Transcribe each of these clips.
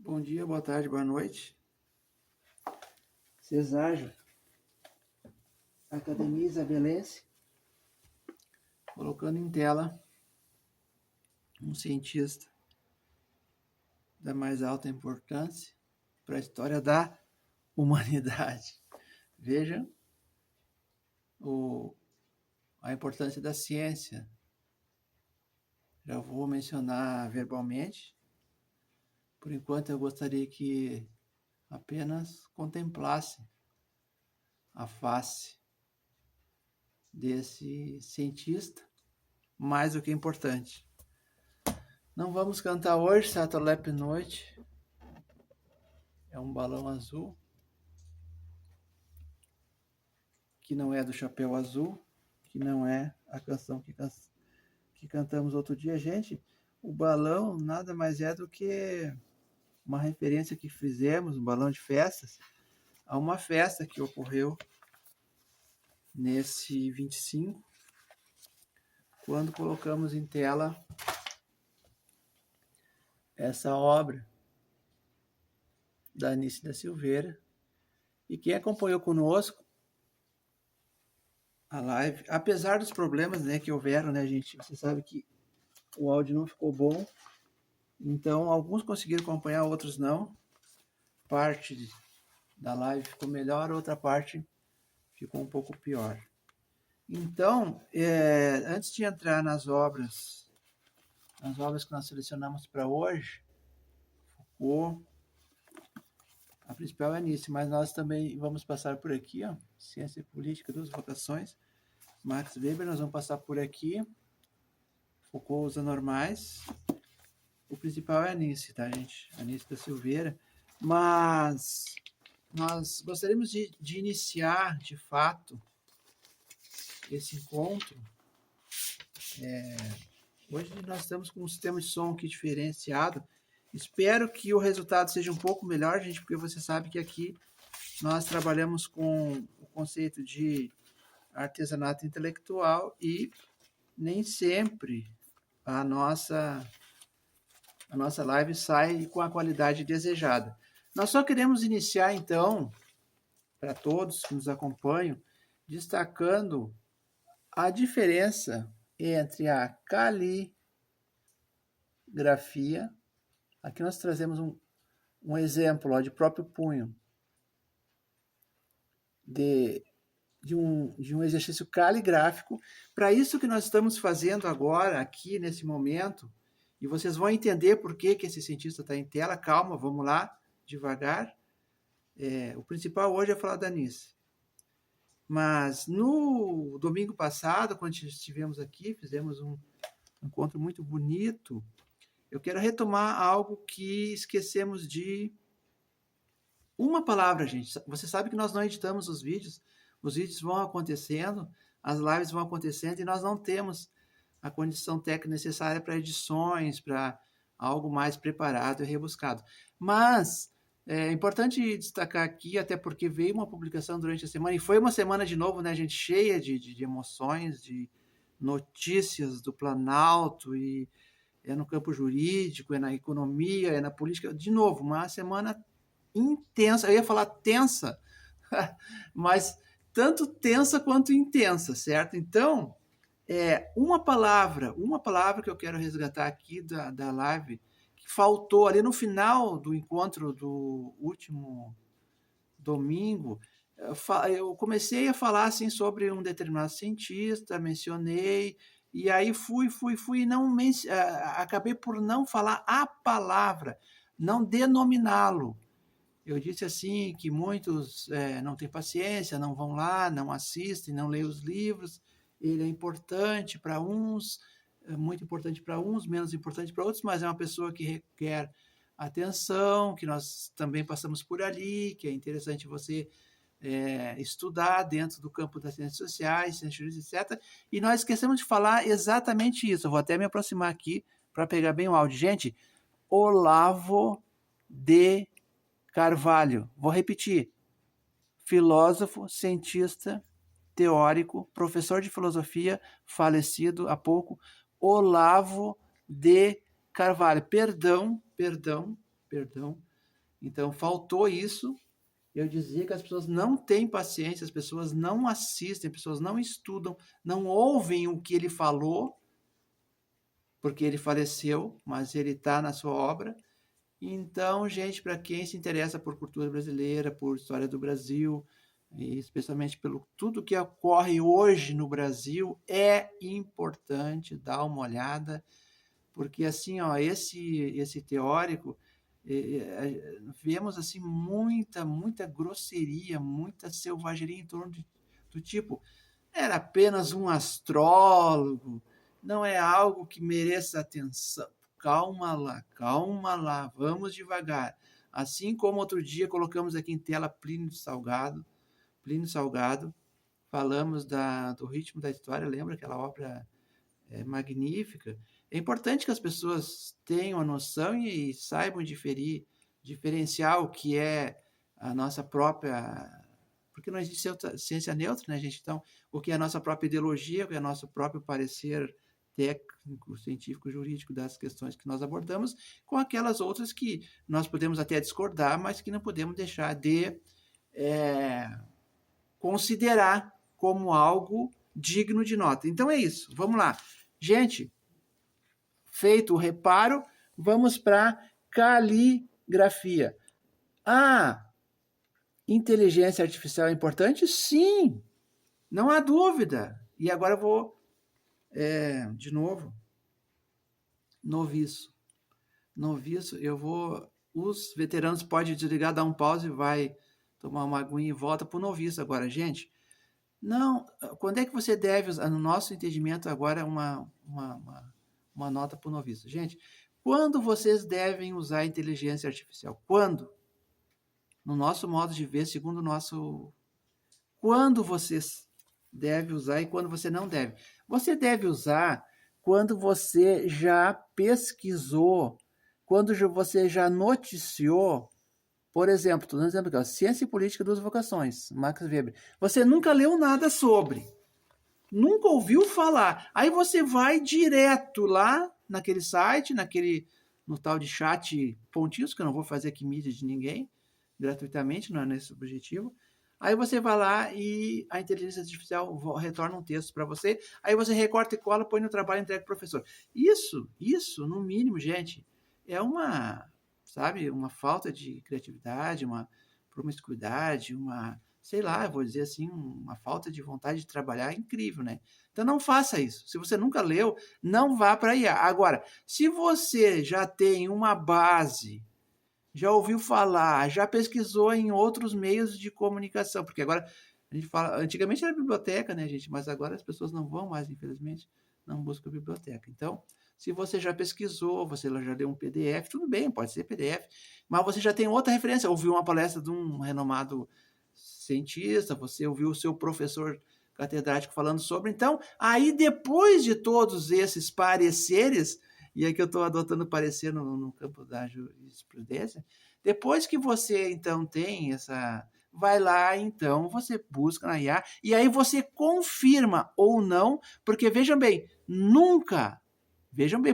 Bom dia, boa tarde, boa noite. Ceságio, Academia Isabelense, colocando em tela um cientista da mais alta importância para a história da humanidade. Vejam a importância da ciência. Já vou mencionar verbalmente. Por enquanto, eu gostaria que apenas contemplasse a face desse cientista, mais do que importante. Não vamos cantar hoje, Satolep Noite. É um balão azul, que não é do Chapéu Azul, que não é a canção que cantamos outro dia. Gente, o balão nada mais é do que uma referência que fizemos, um balão de festas, a uma festa que ocorreu nesse 25, quando colocamos em tela essa obra da Anice da Silveira. E quem acompanhou conosco a live, apesar dos problemas, né, que houveram, né, gente? Você sabe que o áudio não ficou bom. Então, alguns conseguiram acompanhar, outros não. Parte da live ficou melhor, outra parte ficou um pouco pior. Então, antes de entrar nas obras que nós selecionamos para hoje, Foucault, a principal é Anice, mas nós também vamos passar por aqui, ó, Ciência e Política, Duas Vocações, Max Weber, nós vamos passar por aqui, Foucault, Os Anormais. O principal é Anice, tá, gente? Anice da Silveira. Mas nós gostaríamos de iniciar, de fato, esse encontro. Hoje nós estamos com um sistema de som aqui diferenciado. Espero que o resultado seja um pouco melhor, gente, porque você sabe que aqui nós trabalhamos com o conceito de artesanato intelectual e nem sempre a nossa live sai com a qualidade desejada. Nós só queremos iniciar, então, para todos que nos acompanham, destacando a diferença entre a caligrafia. Aqui nós trazemos um exemplo, ó, de próprio punho, de um exercício caligráfico. Para isso que nós estamos fazendo agora, aqui nesse momento, e vocês vão entender por que esse cientista está em tela. Calma, vamos lá, devagar. O principal hoje é falar da Anice. Mas no domingo passado, quando estivemos aqui, fizemos um encontro muito bonito. Eu quero retomar algo que esquecemos de... Uma palavra, gente. Você sabe que nós não editamos os vídeos vão acontecendo, as lives vão acontecendo, e nós não temos a condição técnica necessária para edições, para algo mais preparado e rebuscado. Mas é importante destacar aqui, até porque veio uma publicação durante a semana, e foi uma semana de novo, né, gente, cheia de emoções, de notícias do Planalto, e é no campo jurídico, é na economia, é na política. De novo, uma semana intensa. Eu ia falar tensa, mas tanto tensa quanto intensa, certo? Então, uma palavra que eu quero resgatar aqui da live, que faltou ali no final do encontro do último domingo. Eu comecei a falar assim sobre um determinado cientista, mencionei, e aí fui e não acabei por não falar a palavra, não denominá-lo. Eu disse assim que muitos não têm paciência, não vão lá, não assistem, não leem os livros. Ele é importante para uns, muito importante para uns, menos importante para outros, mas é uma pessoa que requer atenção, que nós também passamos por ali, que é interessante você estudar dentro do campo das ciências sociais, ciências jurídicas, etc. E nós esquecemos de falar exatamente isso. Eu vou até me aproximar aqui para pegar bem o áudio. Gente, Olavo de Carvalho, vou repetir, filósofo, cientista, teórico, professor de filosofia, falecido há pouco, Olavo de Carvalho. Perdão Então, faltou isso. Eu dizia que as pessoas não têm paciência, as pessoas não assistem, as pessoas não estudam, não ouvem o que ele falou, porque ele faleceu, mas ele está na sua obra. Então, gente, para quem se interessa por cultura brasileira, por história do Brasil, e especialmente pelo tudo que ocorre hoje no Brasil, é importante dar uma olhada, porque assim, ó, esse teórico, vemos assim muita grosseria, muita selvageria em torno do tipo, era apenas um astrólogo, não é algo que mereça atenção. Calma lá, vamos devagar. Assim como outro dia colocamos aqui em tela Plínio Salgado, falamos do ritmo da história, lembra aquela obra magnífica? É importante que as pessoas tenham a noção e saibam diferenciar o que é a nossa própria. Porque não existe ciência neutra, né, gente? Então, o que é a nossa própria ideologia, o que é o nosso próprio parecer técnico, científico, jurídico das questões que nós abordamos, com aquelas outras que nós podemos até discordar, mas que não podemos deixar de considerar como algo digno de nota. Então é isso. Vamos lá. Gente, feito o reparo, vamos para caligrafia. Ah, inteligência artificial é importante? Sim, não há dúvida. E agora eu vou, de novo, noviço. Noviço, eu vou... Os veteranos podem desligar, dar um pause e vai tomar uma aguinha e volta para o noviço agora. Gente, não, quando é que você deve usar, no nosso entendimento agora, uma nota para o noviço? Gente, quando vocês devem usar a inteligência artificial? Quando? No nosso modo de ver, segundo o nosso... Quando vocês devem usar e quando você não deve? Você deve usar quando você já pesquisou, quando você já noticiou. Por exemplo, estou dando um exemplo aqui, ó, Ciência e Política das Vocações, Max Weber. Você nunca leu nada sobre, nunca ouviu falar. Aí você vai direto lá naquele site, no tal de chat pontinhos, que eu não vou fazer aqui mídia de ninguém, gratuitamente, não é nesse objetivo. Aí você vai lá e a inteligência artificial retorna um texto para você, aí você recorta e cola, põe no trabalho e entrega para o professor. Isso, no mínimo, gente, é sabe, uma falta de criatividade, uma promiscuidade, sei lá, vou dizer assim, uma falta de vontade de trabalhar incrível, né? Então não faça isso. Se você nunca leu, não vá para IA. Agora, se você já tem uma base, já ouviu falar, já pesquisou em outros meios de comunicação, porque agora a gente fala, antigamente era biblioteca, né, gente? Mas agora as pessoas não vão mais, infelizmente, não buscam biblioteca. Então, se você já pesquisou, você já leu um PDF, tudo bem, pode ser PDF, mas você já tem outra referência, ouviu uma palestra de um renomado cientista, você ouviu o seu professor catedrático falando sobre. Então, aí depois de todos esses pareceres, e aqui eu estou adotando parecer no campo da jurisprudência, depois que você então tem vai lá, então, você busca na IA, e aí você confirma ou não, porque vejam bem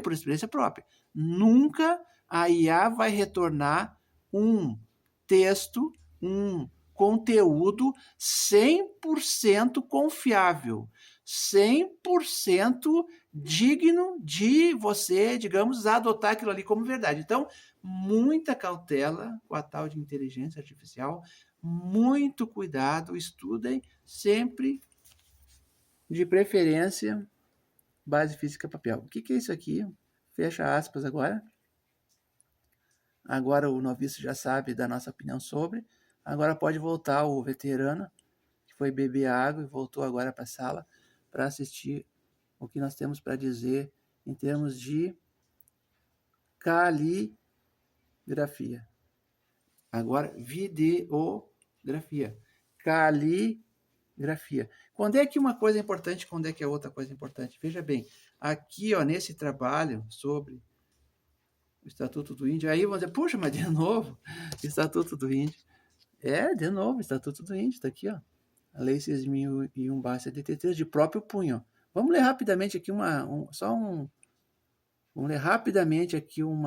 por experiência própria, nunca a IA vai retornar um texto, um conteúdo 100% confiável, 100% digno de você, digamos, adotar aquilo ali como verdade. Então, muita cautela com a tal de inteligência artificial, muito cuidado, estudem sempre, de preferência, base física papel. O que é isso aqui? Fecha aspas agora. Agora o noviço já sabe da nossa opinião sobre. Agora pode voltar o veterano, que foi beber água e voltou agora para a sala para assistir o que nós temos para dizer em termos de caligrafia. Agora, videografia. Caligrafia. Quando é que uma coisa é importante, quando é que é outra coisa é importante? Veja bem, aqui, ó, nesse trabalho sobre o Estatuto do Índio, aí vão dizer, puxa, mas de novo, Estatuto do Índio. De novo, Estatuto do Índio, está aqui, ó. A Lei 6.001/73, de próprio punho. Vamos ler rapidamente aqui vamos ler rapidamente aqui um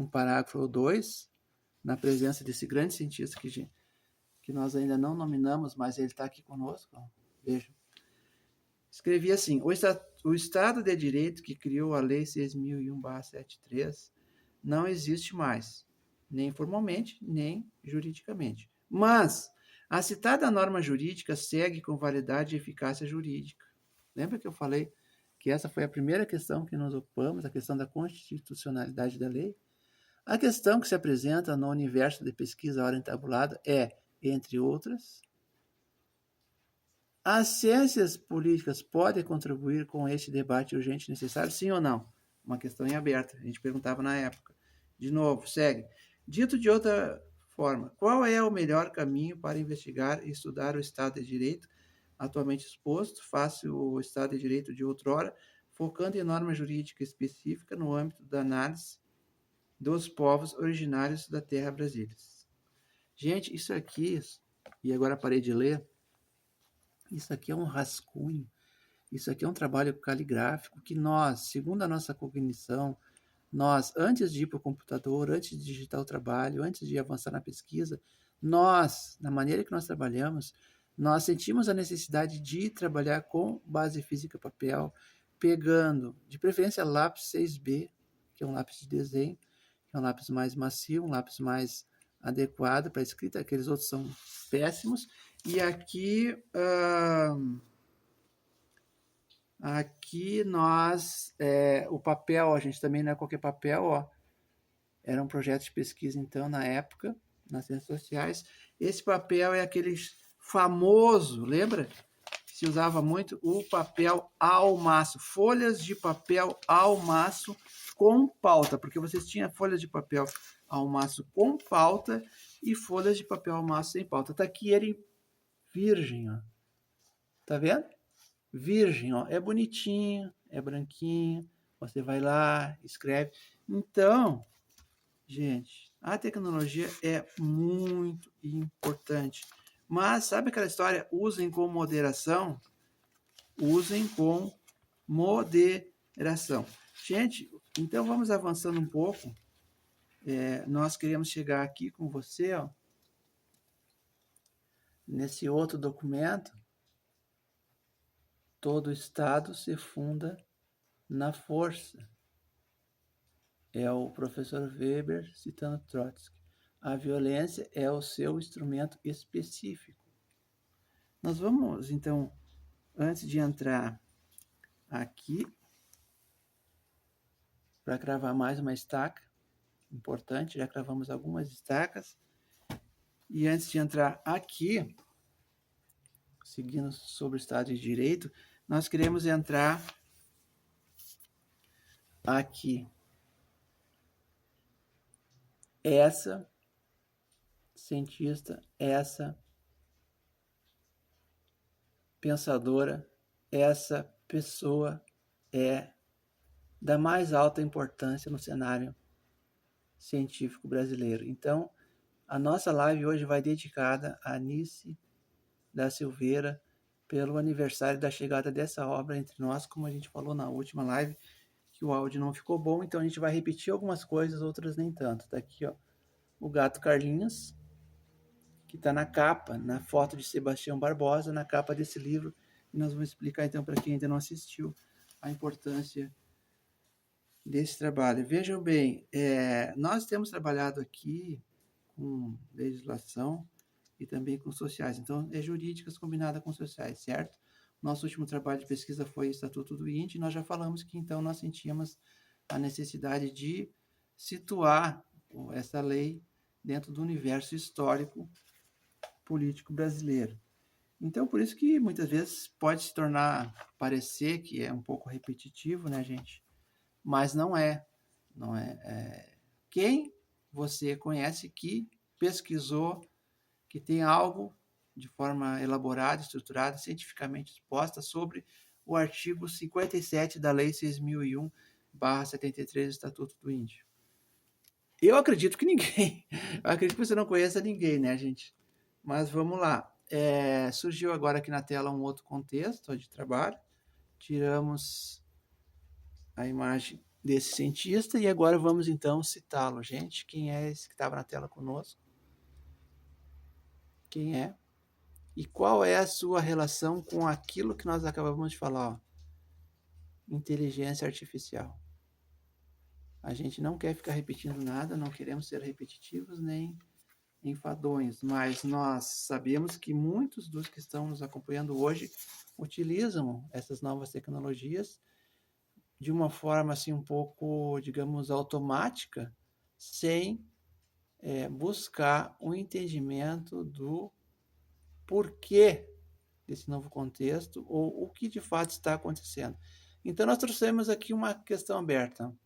parágrafo ou dois, na presença desse grande cientista que nós ainda não nominamos, mas ele está aqui conosco. Vejam. Escrevi assim: o Estado de Direito que criou a Lei 6.001/73 não existe mais, nem formalmente, nem juridicamente. Mas a citada norma jurídica segue com validade e eficácia jurídica. Lembra que eu falei que essa foi a primeira questão que nos ocupamos, a questão da constitucionalidade da lei? A questão que se apresenta no universo de pesquisa ora entabulada é, entre outras, as ciências políticas podem contribuir com este debate urgente e necessário, sim ou não? Uma questão em aberto, a gente perguntava na época. De novo, segue. Dito de outra forma, qual é o melhor caminho para investigar e estudar o Estado de Direito atualmente exposto, face o Estado de Direito de outrora, focando em norma jurídica específica no âmbito da análise dos povos originários da terra brasileira? Gente, isso aqui, e agora parei de ler, isso aqui é um rascunho, isso aqui é um trabalho caligráfico que nós, segundo a nossa cognição, nós, antes de ir para o computador, antes de digitar o trabalho, antes de avançar na pesquisa, nós, na maneira que nós trabalhamos, nós sentimos a necessidade de trabalhar com base física papel, pegando, de preferência, lápis 6B, que é um lápis de desenho, que é um lápis mais macio, um lápis mais adequado para a escrita, aqueles outros são péssimos. E aqui, aqui nós, o papel, a gente também não é qualquer papel, ó, era um projeto de pesquisa, então, na época, nas ciências sociais. Esse papel é aquele famoso, lembra? Se usava muito o papel ao maço, folhas de papel ao maço com pauta, porque vocês tinham folhas de papel ao maço com pauta e folhas de papel ao maço sem pauta. Tá aqui ele virgem, ó. Tá vendo? Virgem, ó. É bonitinho, é branquinho. Você vai lá, escreve. Então, gente, a tecnologia é muito importante. Mas sabe aquela história? Usem com moderação. Usem com moderação. Gente, então vamos avançando um pouco. Nós queremos chegar aqui com você, ó, nesse outro documento. Todo Estado se funda na força. É o professor Weber citando Trotsky. A violência é o seu instrumento específico. Nós vamos, então, antes de entrar aqui, para cravar mais uma estaca, importante, já cravamos algumas estacas. E antes de entrar aqui, seguindo sobre o Estado de Direito, nós queremos entrar aqui. Essa cientista, essa pensadora, essa pessoa é da mais alta importância no cenário científico brasileiro. Então, a nossa live hoje vai dedicada a Anice da Silveira pelo aniversário da chegada dessa obra entre nós, como a gente falou na última live, que o áudio não ficou bom, então a gente vai repetir algumas coisas, outras nem tanto. Tá aqui, ó, o gato Carlinhos, que está na capa, na foto de Sebastião Barbosa, na capa desse livro, e nós vamos explicar então para quem ainda não assistiu a importância desse trabalho. Vejam bem, nós temos trabalhado aqui com legislação e também com sociais, então é jurídicas combinada com sociais, certo? Nosso último trabalho de pesquisa foi o Estatuto do Índio, e nós já falamos que então nós sentíamos a necessidade de situar essa lei dentro do universo histórico político brasileiro. Então, por isso que muitas vezes pode se tornar, parecer que é um pouco repetitivo, né, gente? Mas não é. Não é. Quem você conhece que pesquisou, que tem algo de forma elaborada, estruturada, cientificamente exposta sobre o artigo 57 da Lei 6.001/73 do Estatuto do Índio? Eu acredito que ninguém. Eu acredito que você não conheça ninguém, né, gente? Mas vamos lá. Surgiu agora aqui na tela um outro contexto de trabalho. Tiramos a imagem desse cientista, e agora vamos então citá-lo. Gente, quem é esse que estava na tela conosco? Quem é? E qual é a sua relação com aquilo que nós acabamos de falar, ó? Inteligência artificial. A gente não quer ficar repetindo nada, não queremos ser repetitivos nem enfadonhos, mas nós sabemos que muitos dos que estão nos acompanhando hoje utilizam essas novas tecnologias de uma forma assim um pouco, digamos, automática, sem buscar um entendimento do porquê desse novo contexto ou o que de fato está acontecendo. Então nós trouxemos aqui uma questão aberta,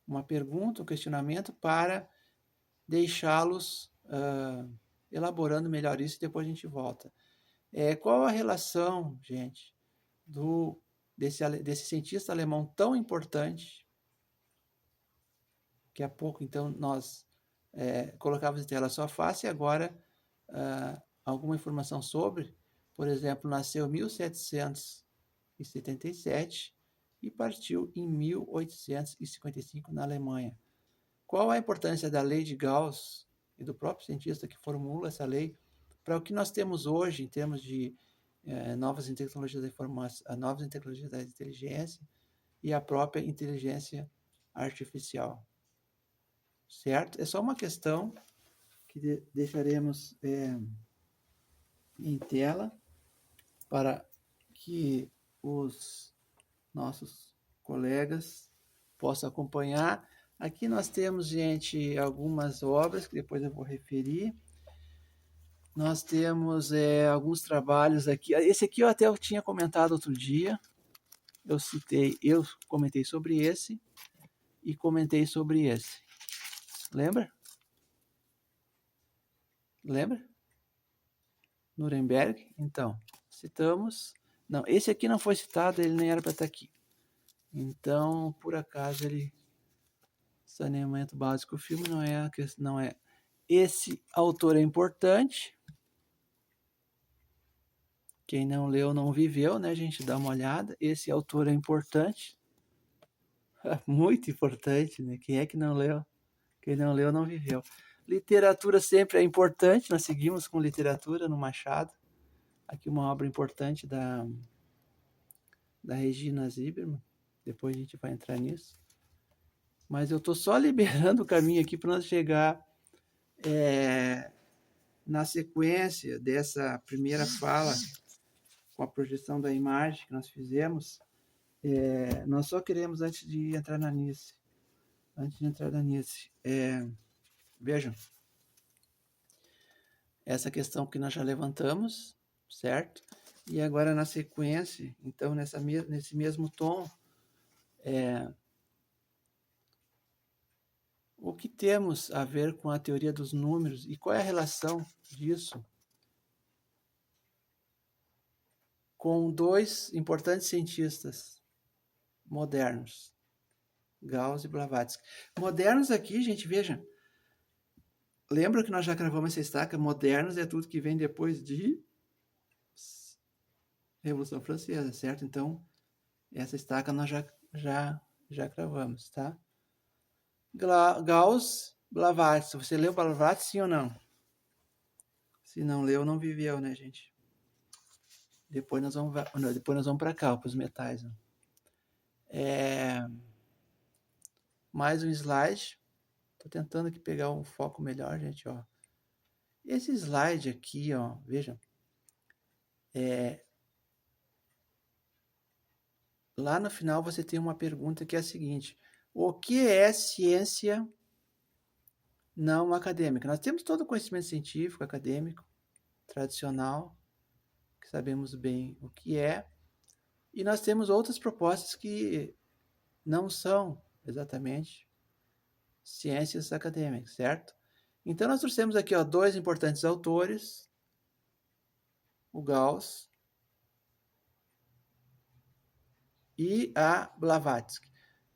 uma pergunta, um questionamento para deixá-los elaborando melhor isso e depois a gente volta. Qual a relação, gente, desse cientista alemão tão importante, que há pouco então nós colocávamos em tela a sua face e agora alguma informação sobre, por exemplo, nasceu em 1777 e partiu em 1855 na Alemanha. Qual a importância da lei de Gauss e do próprio cientista que formula essa lei para o que nós temos hoje em termos de novas tecnologias da informação, novas tecnologias da inteligência e a própria inteligência artificial? Certo? É só uma questão que deixaremos em tela para que os nossos colegas possam acompanhar. Aqui nós temos, gente, algumas obras que depois eu vou referir. Nós temos alguns trabalhos aqui. Esse aqui eu até tinha comentado outro dia. Eu comentei sobre esse e comentei sobre esse. Lembra? Lembra? Nuremberg? Então, citamos. Não, esse aqui não foi citado, ele nem era para estar aqui. Então, por acaso, saneamento básico, o filme não é. Esse autor é importante. Quem não leu não viveu, né, gente? Dá uma olhada. Esse autor é importante. Muito importante, né? Quem é que não leu? Quem não leu não viveu. Literatura sempre é importante. Nós seguimos com literatura no Machado. Aqui uma obra importante da Regina Zimmermann. Depois a gente vai entrar nisso. Mas eu estou só liberando o caminho aqui para nós chegar na sequência dessa primeira fala, com a projeção da imagem que nós fizemos. Nós só queremos, antes de entrar na Nice, vejam, essa questão que nós já levantamos, certo? E agora na sequência, então nesse mesmo tom, o que temos a ver com a teoria dos números e qual é a relação disso com dois importantes cientistas modernos, Gauss e Blavatsky. Modernos aqui, gente, veja, lembra que nós já gravamos essa estaca? Modernos é tudo que vem depois de Revolução Francesa, certo? Então, essa estaca nós já gravamos, tá? Gauss, Blavatsky. Você leu Blavatsky, sim ou não? Se não leu, não viveu, né, gente? Depois nós vamos para cá, para os metais. Né? Mais um slide. Estou tentando aqui pegar um foco melhor, gente. Ó. Esse slide aqui, ó, vejam. Lá no final você tem uma pergunta que é a seguinte: o que é ciência não acadêmica? Nós temos todo o conhecimento científico, acadêmico, tradicional, que sabemos bem o que é, e nós temos outras propostas que não são exatamente ciências acadêmicas, certo? Então nós trouxemos aqui dois importantes autores, o Gauss e a Blavatsky.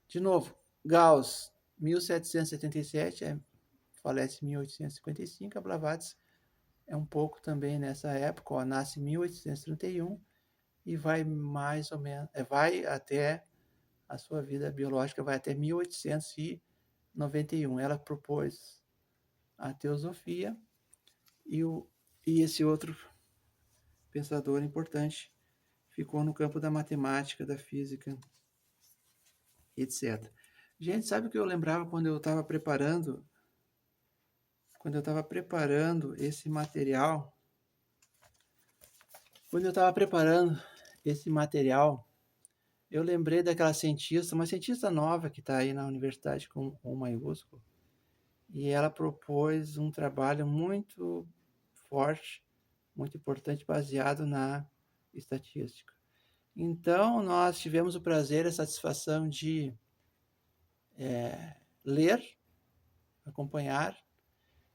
De novo, Gauss, 1777, falece em 1855, a Blavatsky é um pouco também nessa época, nasce em 1831 e vai mais ou menos, vai até a sua vida biológica vai até 1891. Ela propôs a teosofia e esse outro pensador importante ficou no campo da matemática, da física, etc. Gente, sabe o que eu lembrava quando eu estava preparando esse material? Quando eu estava preparando esse material, eu lembrei daquela cientista, uma cientista nova que está aí na universidade com um maiúsculo, e ela propôs um trabalho muito forte, muito importante, baseado na estatística. Então, nós tivemos o prazer e a satisfação de ler, acompanhar,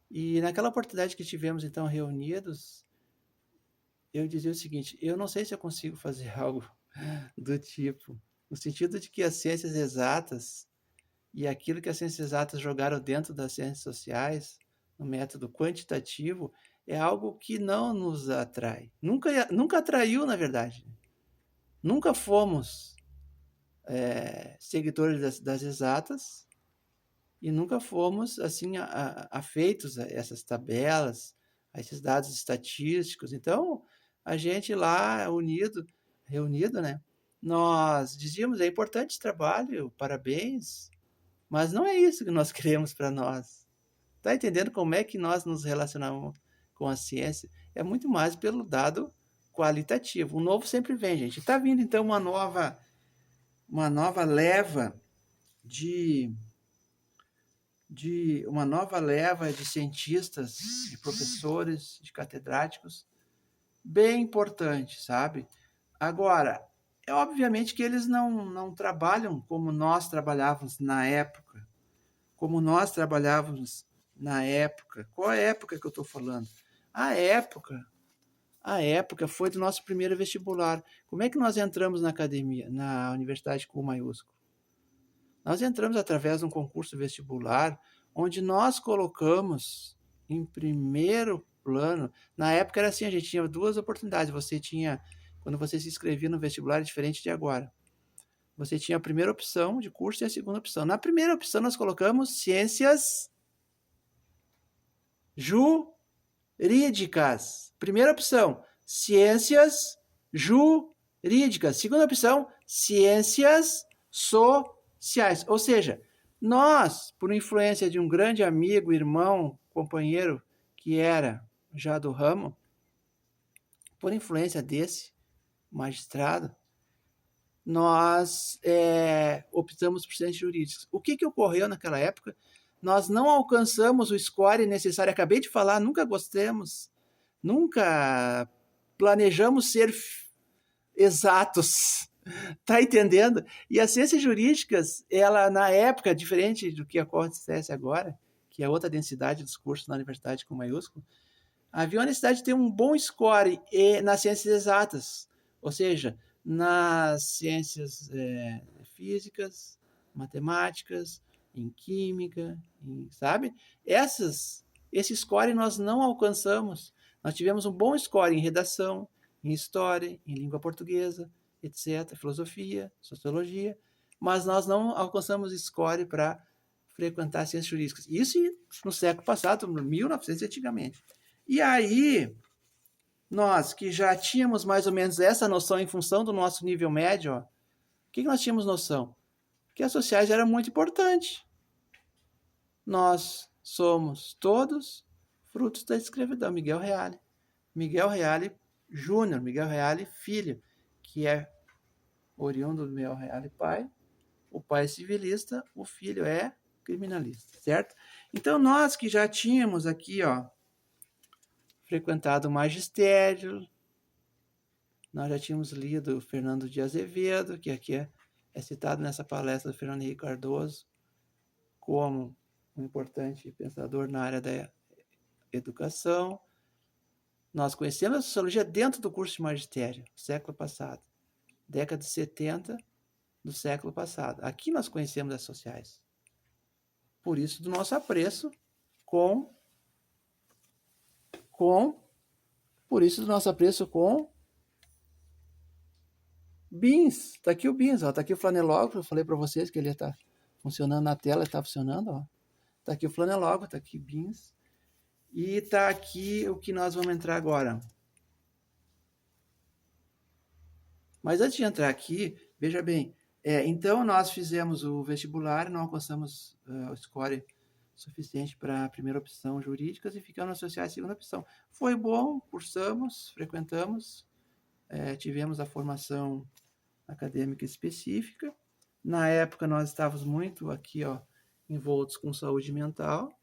e naquela oportunidade que tivemos, então, reunidos, eu dizia o seguinte: eu não sei se eu consigo fazer algo do tipo, no sentido de que as ciências exatas e aquilo que as ciências exatas jogaram dentro das ciências sociais, no método quantitativo, é algo que não nos atrai. Nunca atraiu, na verdade. Nunca fomos seguidores das exatas e nunca fomos assim afeitos a essas tabelas, a esses dados estatísticos. Então, a gente lá reunido, né? Nós dizíamos, é importante esse trabalho, parabéns, mas não é isso que nós queremos para nós. Tá entendendo como é que nós nos relacionamos com a ciência? É muito mais pelo dado qualitativo. O novo sempre vem, gente. Está vindo então uma nova leva de cientistas, de professores, de catedráticos, bem importante, sabe? Agora, é obviamente que eles não trabalham como nós trabalhávamos na época. Como nós trabalhávamos na época. Qual é a época que eu estou falando? A época foi do nosso primeiro vestibular. Como é que nós entramos na academia, na universidade com o maiúsculo? Nós entramos através de um concurso vestibular, onde nós colocamos em primeiro plano. Na época era assim, a gente tinha duas oportunidades. Quando você se inscrevia no vestibular, é diferente de agora. Você tinha a primeira opção de curso e a segunda opção. Na primeira opção, nós colocamos ciências jurídicas. Primeira opção, ciências jurídicas. Segunda opção, ciências sociais. Ou seja, nós, por influência de um grande amigo, irmão, companheiro, que era já do ramo, por influência desse magistrado, nós optamos por ciências jurídicas. O que ocorreu naquela época? Nós não alcançamos o score necessário. Acabei de falar, nunca gostamos, nunca planejamos ser exatos. Tá entendendo? E as ciências jurídicas, ela na época, diferente do que acontece agora, que é outra densidade dos cursos na universidade com maiúsculo, havia a necessidade de ter um bom score nas ciências exatas, ou seja, nas ciências físicas, matemáticas, em química, sabe? Esse score nós não alcançamos. Nós tivemos um bom score em redação, em história, em língua portuguesa, etc., filosofia, sociologia, mas nós não alcançamos score para frequentar ciências jurídicas. Isso no século passado, 1900 antigamente. E aí, nós que já tínhamos mais ou menos essa noção em função do nosso nível médio, o que nós tínhamos noção? Que as sociais eram muito importantes. Nós somos todos frutos da escravidão. Miguel Reale Júnior, Miguel Reale Filho, que é oriundo do Miguel Reale pai. O pai é civilista, o filho é criminalista, certo? Então, nós que já tínhamos aqui, frequentado o magistério, nós já tínhamos lido o Fernando de Azevedo, que aqui é citado nessa palestra do Fernando Henrique Cardoso, como um importante pensador na área da educação. Nós conhecemos a sociologia dentro do curso de magistério, século passado, década de 70 do século passado. Aqui nós conhecemos as sociais. Por isso, do nosso apreço com Beans, tá aqui o Beans, ó, tá aqui o flanelógrafo, eu falei para vocês que ele está funcionando na tela, está funcionando, ó. Tá aqui o flanelógrafo, tá aqui Beans. E tá aqui o que nós vamos entrar agora. Mas antes de entrar aqui, veja bem, então nós fizemos o vestibular, não alcançamos o score suficiente para a primeira opção jurídicas e ficamos nas sociais segunda opção. Foi bom, cursamos, frequentamos, tivemos a formação acadêmica específica. Na época nós estávamos muito aqui, ó, envoltos com saúde mental.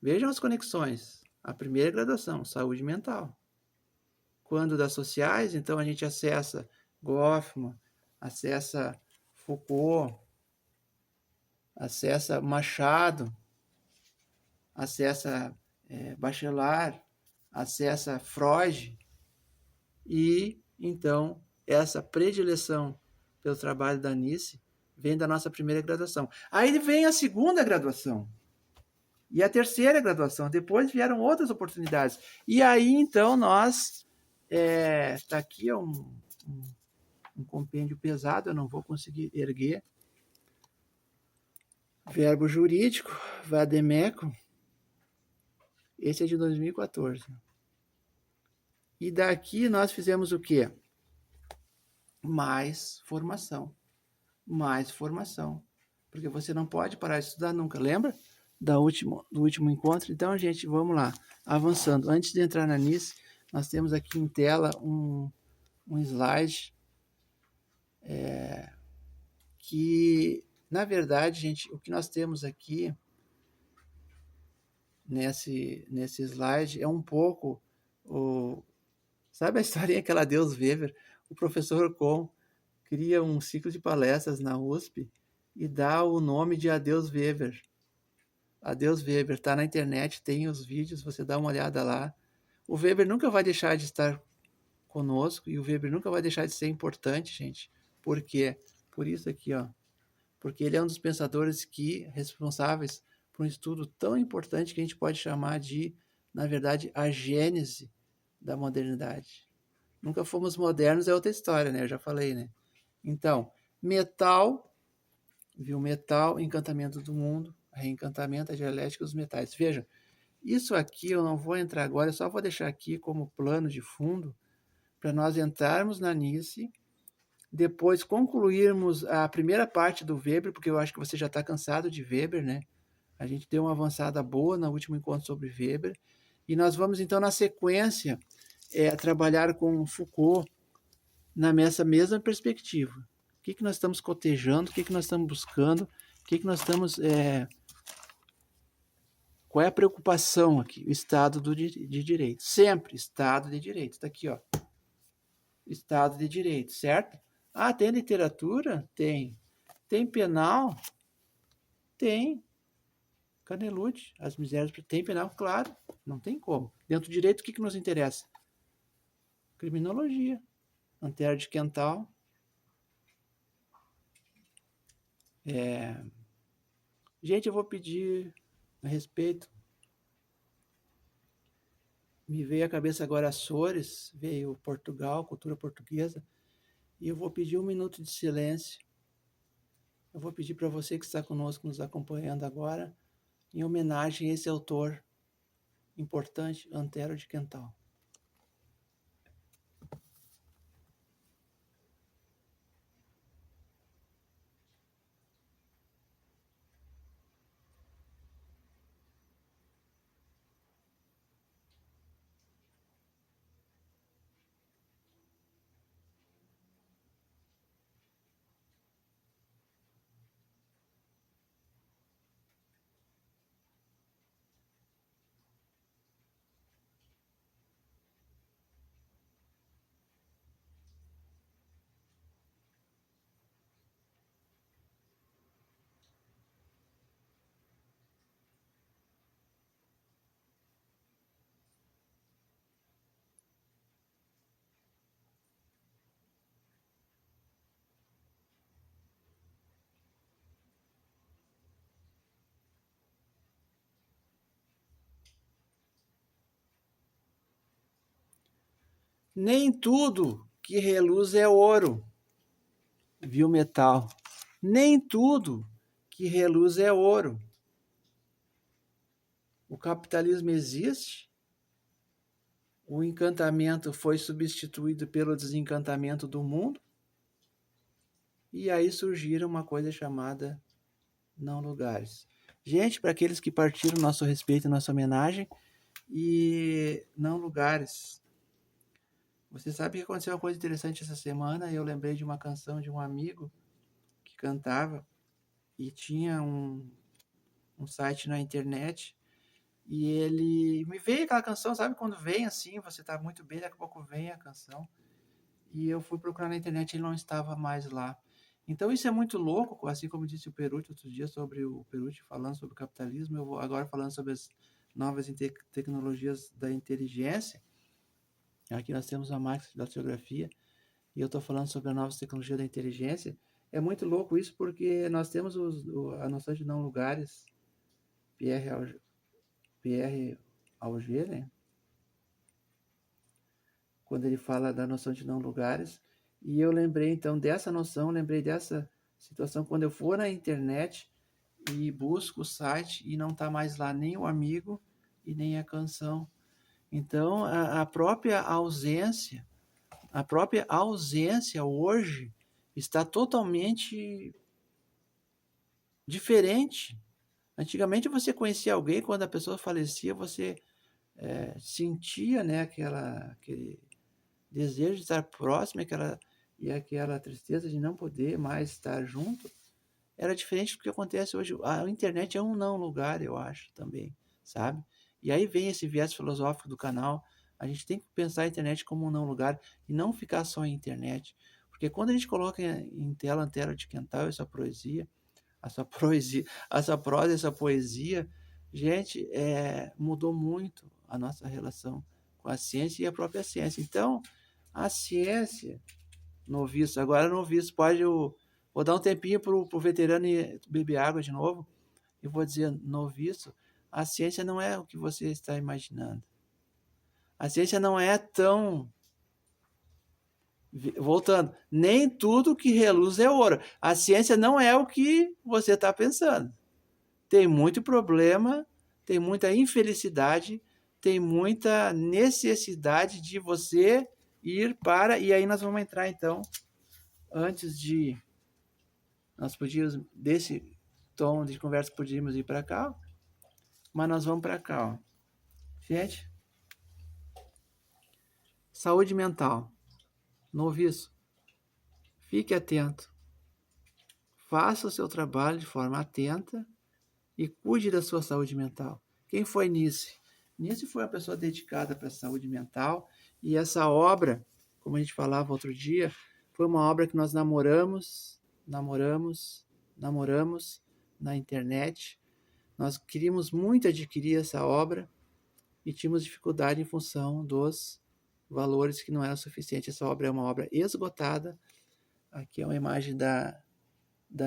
Vejam as conexões. A primeira graduação, saúde mental. Quando das sociais, então a gente acessa Goffman, acessa Foucault, acessa Machado, acessa Bachelard, acessa Freud, e então essa predileção pelo trabalho da Anice vem da nossa primeira graduação. Aí vem a segunda graduação e a terceira graduação, depois vieram outras oportunidades. E aí então nós, tá aqui um compêndio pesado, eu não vou conseguir erguer. Verbo jurídico, vademécum, esse é de 2014. E daqui nós fizemos o quê? Mais formação. Mais formação. Porque você não pode parar de estudar nunca, lembra? Do último encontro. Então, gente, vamos lá. Avançando. Antes de entrar na NIS, nós temos aqui em tela um slide que, na verdade, gente, o que nós temos aqui nesse slide é um pouco sabe a historinha que ela deu aos Weber? O professor Kohn cria um ciclo de palestras na USP e dá o nome de Adeus Weber. Adeus Weber, está na internet, tem os vídeos, você dá uma olhada lá. O Weber nunca vai deixar de estar conosco e o Weber nunca vai deixar de ser importante, gente. Por quê? Por isso aqui, ó. Porque ele é um dos pensadores responsáveis por um estudo tão importante que a gente pode chamar de, na verdade, a gênese da modernidade. Nunca fomos modernos é outra história, né? Eu já falei, né? Então, metal, viu? Metal, encantamento do mundo, reencantamento, a dialética dos metais. Veja, isso aqui eu não vou entrar agora, eu só vou deixar aqui como plano de fundo para nós entrarmos na Nice, depois concluirmos a primeira parte do Weber, porque eu acho que você já está cansado de Weber, né? A gente deu uma avançada boa no último encontro sobre Weber, e nós vamos então na sequência trabalhar com Foucault nessa mesma perspectiva. O que nós estamos cotejando, o que nós estamos buscando, o que nós estamos... qual é a preocupação aqui? O Estado de Direito. Sempre Estado de Direito. Está aqui, ó. Estado de Direito, certo? Ah, tem literatura? Tem. Tem penal? Tem. Canelucci, as misérias... Tem penal? Claro. Não tem como. Dentro do direito, o que nos interessa? Criminologia. Antero de Quental. Gente, eu vou pedir a respeito. Me veio à cabeça agora Açores, veio Portugal, cultura portuguesa, e eu vou pedir 1 minuto de silêncio. Eu vou pedir para você que está conosco, nos acompanhando agora, em homenagem a esse autor importante, Antero de Quental. Nem tudo que reluz é ouro, viu, metal. Nem tudo que reluz é ouro. O capitalismo existe, o encantamento foi substituído pelo desencantamento do mundo, e aí surgiram uma coisa chamada não lugares. Gente, para aqueles que partiram nosso respeito e nossa homenagem, e não lugares. Você sabe que aconteceu uma coisa interessante essa semana? Eu lembrei de uma canção de um amigo que cantava e tinha um site na internet, e ele me veio aquela canção, sabe quando vem assim, você tá muito bem, daqui a pouco vem a canção, e eu fui procurar na internet e ele não estava mais lá. Então isso é muito louco, assim como disse o Perucci outro dia sobre o Perucci falando sobre o capitalismo, eu vou agora falando sobre as novas tecnologias da inteligência. Aqui nós temos a máquina de datilografia e eu estou falando sobre a nova tecnologia da inteligência. É muito louco isso porque nós temos a noção de não lugares, Pierre Auger, né? Quando ele fala da noção de não lugares. E eu lembrei então dessa noção, lembrei dessa situação quando eu for na internet e busco o site e não está mais lá nem o amigo e nem a canção. Então a própria ausência hoje está totalmente diferente. Antigamente você conhecia alguém, quando a pessoa falecia, você sentia, né, aquele desejo de estar próximo e aquela tristeza de não poder mais estar junto. Era diferente do que acontece hoje. A internet é um não lugar, eu acho, também, sabe? E aí vem esse viés filosófico do canal. A gente tem que pensar a internet como um não lugar e não ficar só em internet. Porque quando a gente coloca em tela Antero de Quental essa poesia, a sua prosa, essa poesia, gente, mudou muito a nossa relação com a ciência e a própria ciência. Então, a ciência, noviço, agora noviço, vou dar um tempinho pro veterano beber água de novo, e vou dizer, noviço, a ciência não é o que você está imaginando. A ciência não é tão... Voltando, nem tudo que reluz é ouro. A ciência não é o que você está pensando. Tem muito problema, tem muita infelicidade, tem muita necessidade de você ir para... E aí nós vamos entrar, então, antes de... Nós podíamos, desse tom de conversa, podíamos ir para cá, mas nós vamos para cá. Ó. Gente, saúde mental. Noviço, fique atento. Faça o seu trabalho de forma atenta e cuide da sua saúde mental. Quem foi Nice? Nice foi uma pessoa dedicada para a saúde mental, e essa obra, como a gente falava outro dia, foi uma obra que nós namoramos na internet. Nós queríamos muito adquirir essa obra e tínhamos dificuldade em função dos valores que não eram suficientes. Essa obra é uma obra esgotada. Aqui é uma imagem da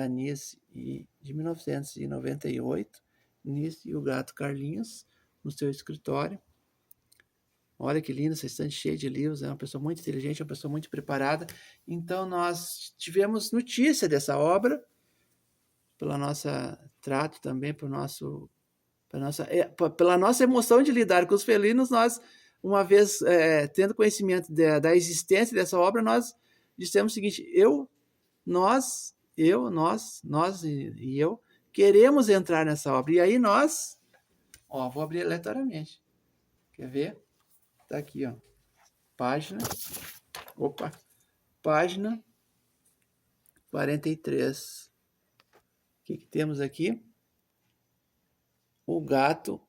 Nice de 1998, Nice e o gato Carlinhos no seu escritório. Olha que lindo, essa estante cheia de livros, é uma pessoa muito inteligente, uma pessoa muito preparada. Então nós tivemos notícia dessa obra, pela nossa trato também, pela nossa emoção de lidar com os felinos, nós, uma vez tendo conhecimento da existência dessa obra, nós dissemos o seguinte, nós e eu queremos entrar nessa obra. E aí nós, vou abrir aleatoriamente. Quer ver? Tá aqui, ó. Página 43. O que temos aqui? O gato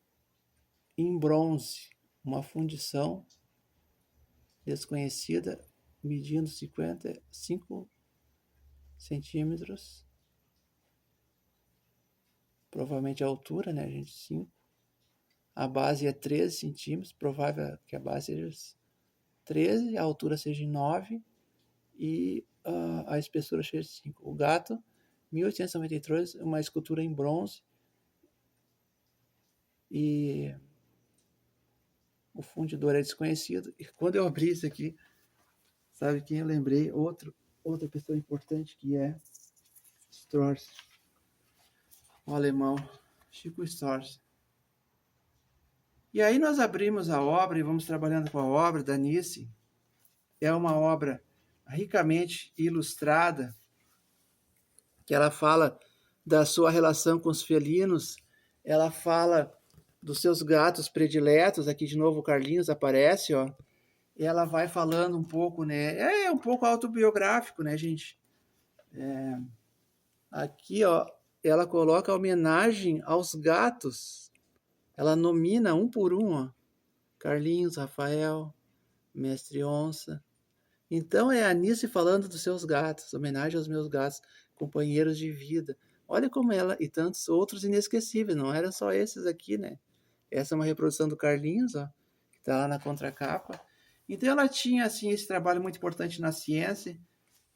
em bronze, uma fundição desconhecida, medindo 55 centímetros, provavelmente a altura, né, gente, 5. A base é 13 centímetros, provável que a base seja 13, a altura seja 9 e a espessura seja 5. O gato, 1893, uma escultura em bronze, e o fundidor é desconhecido. E quando eu abri isso aqui, Sabe quem eu lembrei? Outra pessoa importante que é Strauss, o alemão, Chico Strauss. E aí nós abrimos a obra e vamos trabalhando com a obra da Nice. É uma obra ricamente ilustrada, que ela fala da sua relação com os felinos, ela fala dos seus gatos prediletos, aqui de novo o Carlinhos aparece, ó. E ela vai falando um pouco, né? É um pouco autobiográfico, né, gente? Aqui, ó, ela coloca a homenagem aos gatos. Ela nomina um por um, ó. Carlinhos, Rafael, Mestre Onça. Então é a Anice falando dos seus gatos, homenagem aos meus gatos, companheiros de vida. Olha como ela e tantos outros inesquecíveis, não eram só esses aqui, né? Essa é uma reprodução do Carlinhos, ó, que está lá na contracapa. Então ela tinha assim esse trabalho muito importante na ciência,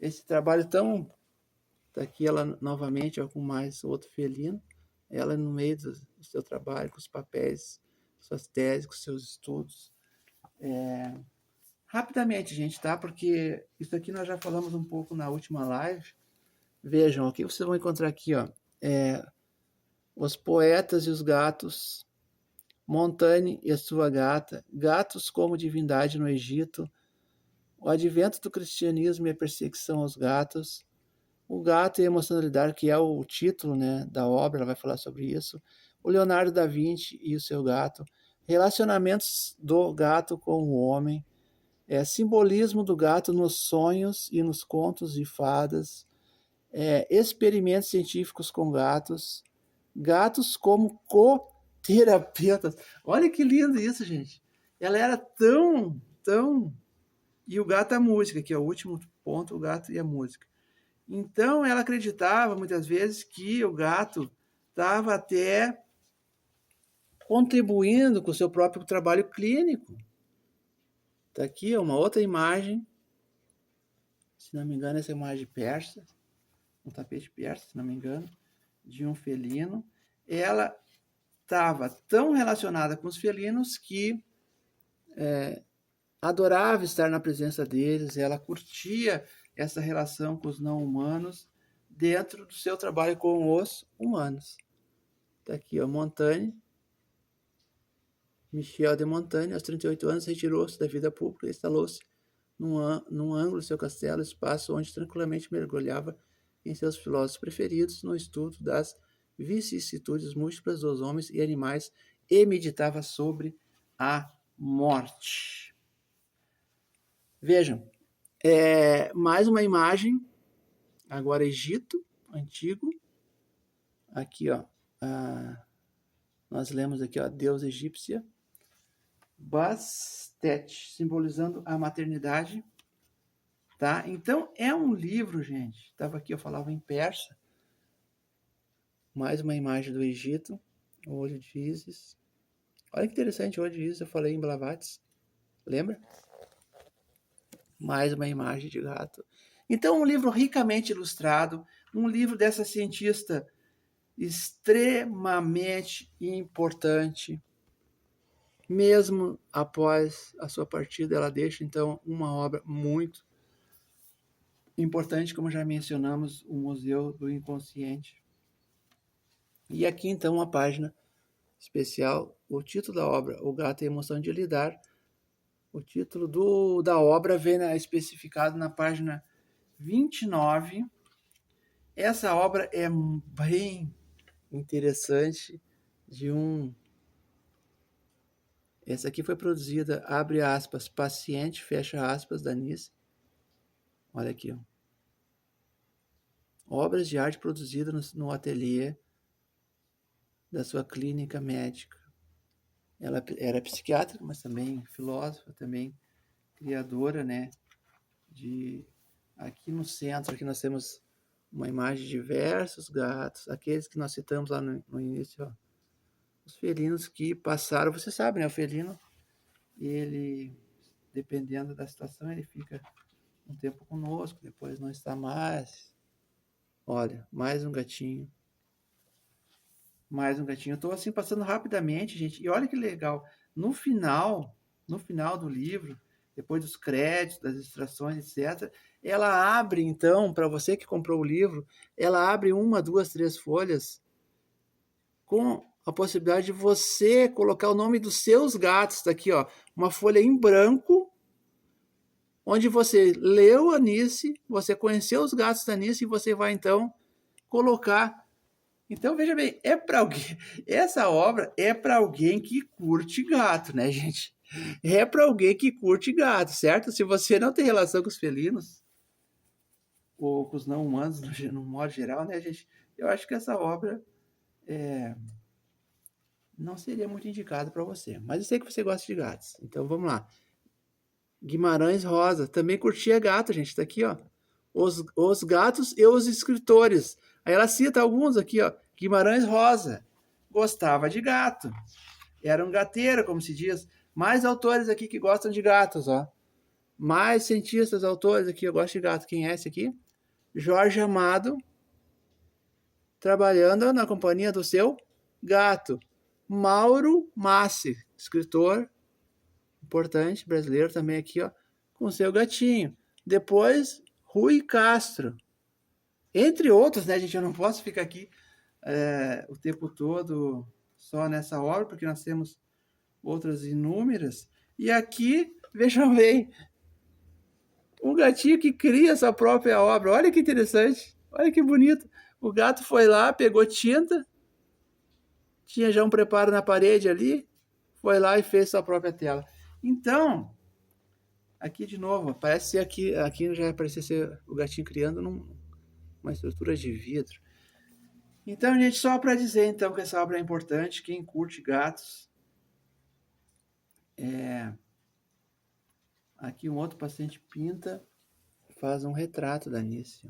esse trabalho tão tá aqui ela novamente ó, com mais outro felino, ela no meio do seu trabalho, com os papéis, suas teses, com seus estudos. Rapidamente, gente, tá? Porque isso aqui nós já falamos um pouco na última live. Vejam, o que vocês vão encontrar aqui, ó. Os poetas e os gatos, Montaigne e a sua gata, gatos como divindade no Egito, o advento do cristianismo e a perseguição aos gatos, o gato e a emocionalidade, que é o título, né, da obra, ela vai falar sobre isso, o Leonardo da Vinci e o seu gato, relacionamentos do gato com o homem, simbolismo do gato nos sonhos e nos contos de fadas, experimentos científicos com gatos, gatos como co-terapeutas. Olha que lindo isso, gente. Ela era tão... E o gato a música, que é o último ponto, o gato e a música. Então, ela acreditava, muitas vezes, que o gato estava até contribuindo com o seu próprio trabalho clínico. Está aqui uma outra imagem, se não me engano, essa imagem persa, um tapete persa, se não me engano, de um felino. Ela estava tão relacionada com os felinos que adorava estar na presença deles, ela curtia essa relação com os não humanos dentro do seu trabalho com os humanos. Está aqui, ó, Montaigne. Michel de Montaigne, aos 38 anos, retirou-se da vida pública e instalou-se num ângulo do seu castelo, espaço onde tranquilamente mergulhava em seus filósofos preferidos no estudo das vicissitudes múltiplas dos homens e animais e meditava sobre a morte. Vejam, mais uma imagem, agora Egito Antigo, aqui ó, nós lemos aqui ó, Deus egípcia, Bastet, simbolizando a maternidade, tá? Então é um livro, gente, estava aqui, eu falava em persa, mais uma imagem do Egito, o olho de Ísis, olha que interessante, o olho de Ísis, eu falei em Blavatsky, lembra? Mais uma imagem de gato. Então, um livro ricamente ilustrado, um livro dessa cientista extremamente importante. Mesmo após a sua partida, ela deixa, então, uma obra muito importante, como já mencionamos, o Museu do Inconsciente. E aqui, então, uma página especial, o título da obra, O Gato e a Emoção de Lidar. O título da obra vem especificado na página 29. Essa obra é bem interessante, essa aqui foi produzida, abre aspas, paciente, fecha aspas, da Nice. Olha aqui, ó. Obras de arte produzidas no ateliê da sua clínica médica. Ela era psiquiatra, mas também filósofa, também criadora, né? Aqui no centro, aqui nós temos uma imagem de diversos gatos, aqueles que nós citamos lá no início, ó. Os felinos que passaram, você sabe, né? O felino, ele, dependendo da situação, ele fica um tempo conosco, depois não está mais. Olha, mais um gatinho. Mais um gatinho. Eu estou assim passando rapidamente, gente. E olha que legal. No final do livro, depois dos créditos, das extrações, etc., ela abre, então, para você que comprou o livro, ela abre 1, 2, 3 folhas com a possibilidade de você colocar o nome dos seus gatos. Tá aqui, ó, uma folha em branco, onde você leu a Anice, você conheceu os gatos da Anice e você vai, então, colocar. Então, veja bem, é para alguém. Essa obra é para alguém que curte gato, né, gente? É para alguém que curte gato, certo? Se você não tem relação com os felinos, ou com os não humanos, no modo geral, né, gente? Eu acho que essa obra não seria muito indicada para você. Mas eu sei que você gosta de gatos. Então, vamos lá. Guimarães Rosa também curtia gato, gente. Tá aqui, ó. Os gatos e os escritores. Aí ela cita alguns aqui, ó. Guimarães Rosa gostava de gato. Era um gateiro, como se diz. Mais autores aqui que gostam de gatos, ó. Mais cientistas, autores aqui, eu gosto de gato. Quem é esse aqui? Jorge Amado, trabalhando na companhia do seu gato. Mauro Massi, escritor importante, brasileiro também aqui, ó, com seu gatinho. Depois, Rui Castro. Entre outros, né, gente? Eu não posso ficar aqui o tempo todo só nessa obra, porque nós temos outras inúmeras. E aqui, vejam bem, um gatinho que cria sua própria obra. Olha que interessante, olha que bonito. O gato foi lá, pegou tinta, tinha já um preparo na parede ali, foi lá e fez sua própria tela. Então, aqui de novo, parece ser aqui já parece ser o gatinho criando uma estrutura de vidro. Então, gente, só para dizer então que essa obra é importante, quem curte gatos, aqui um outro paciente pinta, faz um retrato da Anice.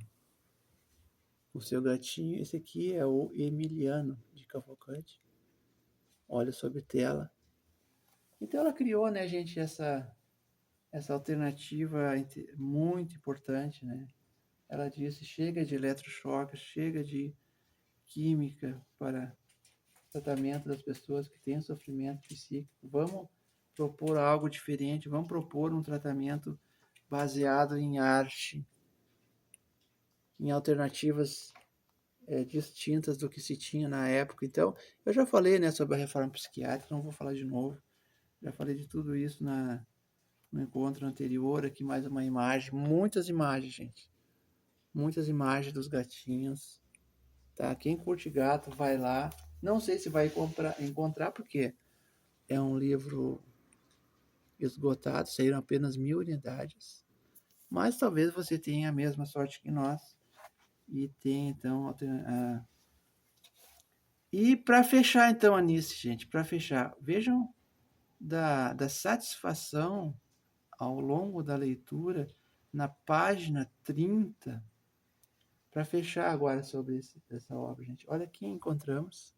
O seu gatinho, esse aqui é o Emiliano de Cavalcante. Olha sobre tela. Então ela criou, né, gente, essa alternativa muito importante, né? Ela disse, chega de eletrochoques, chega de química para tratamento das pessoas que têm sofrimento psíquico. Vamos propor algo diferente, vamos propor um tratamento baseado em arte, em alternativas distintas do que se tinha na época. Então, eu já falei, né, sobre a reforma psiquiátrica, não vou falar de novo. Já falei de tudo isso no encontro anterior. Aqui mais uma imagem, muitas imagens, gente. Muitas imagens dos gatinhos. Tá? Quem curte gato, vai lá. Não sei se vai encontrar, porque é um livro esgotado, saíram apenas 1000 unidades. Mas talvez você tenha a mesma sorte que nós. E tem, então... E para fechar, então, Anice, gente, para fechar, vejam da satisfação ao longo da leitura, na página 30, para fechar agora sobre essa obra, gente. Olha quem encontramos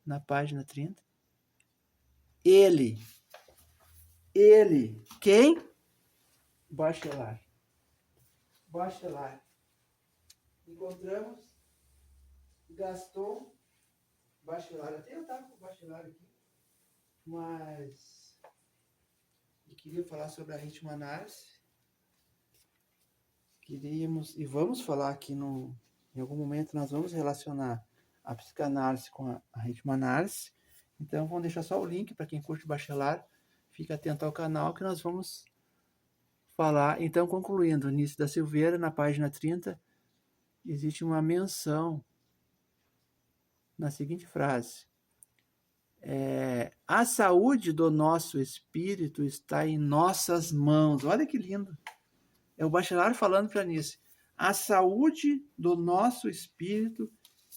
na página 30. Ele. Quem? Bachelard. Encontramos Gaston Bachelard. Até eu estava com o Bachelard aqui, mas eu queria falar sobre a ritmoanálise. Queríamos, e vamos falar aqui em algum momento, nós vamos relacionar a psicanálise com a ritmoanálise. Então, vamos deixar só o link para quem curte Bachelard. Fica atento ao canal que nós vamos falar. Então, concluindo, Anice da Silveira, na página 30, existe uma menção na seguinte frase. A saúde do nosso espírito está em nossas mãos. Olha que lindo. É o Bachelard falando para Anice. A saúde do nosso espírito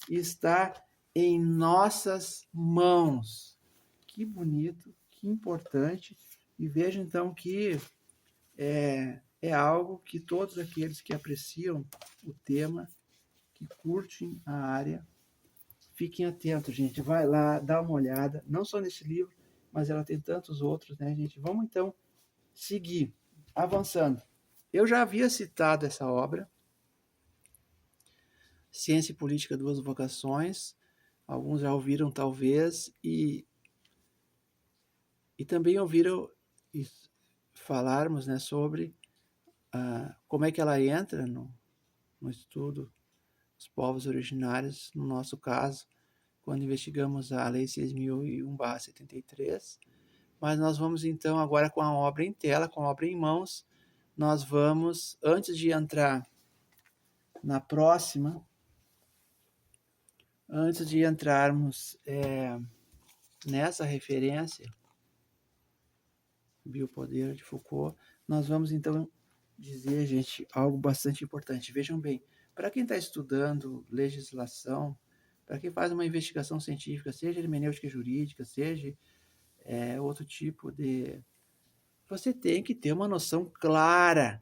está em nossas mãos. Que bonito, que importante. E veja então que é algo que todos aqueles que apreciam o tema, que curtem a área, fiquem atentos, gente. Vai lá, dá uma olhada, não só nesse livro, mas ela tem tantos outros, né, gente? Vamos então seguir, avançando. Eu já havia citado essa obra, Ciência e Política, Duas Vocações. Alguns já ouviram, talvez, e também ouviram falarmos, né, sobre como é que ela entra no estudo dos povos originários, no nosso caso, quando investigamos a Lei 6.001/73. Mas nós vamos então agora com a obra em tela, com a obra em mãos, nós vamos, antes de entrar na próxima, antes de entrarmos nessa referência, Biopoder de Foucault, nós vamos então dizer, gente, algo bastante importante. Vejam bem, para quem está estudando legislação, para quem faz uma investigação científica, seja hermenêutica jurídica, seja outro tipo de... Você tem que ter uma noção clara,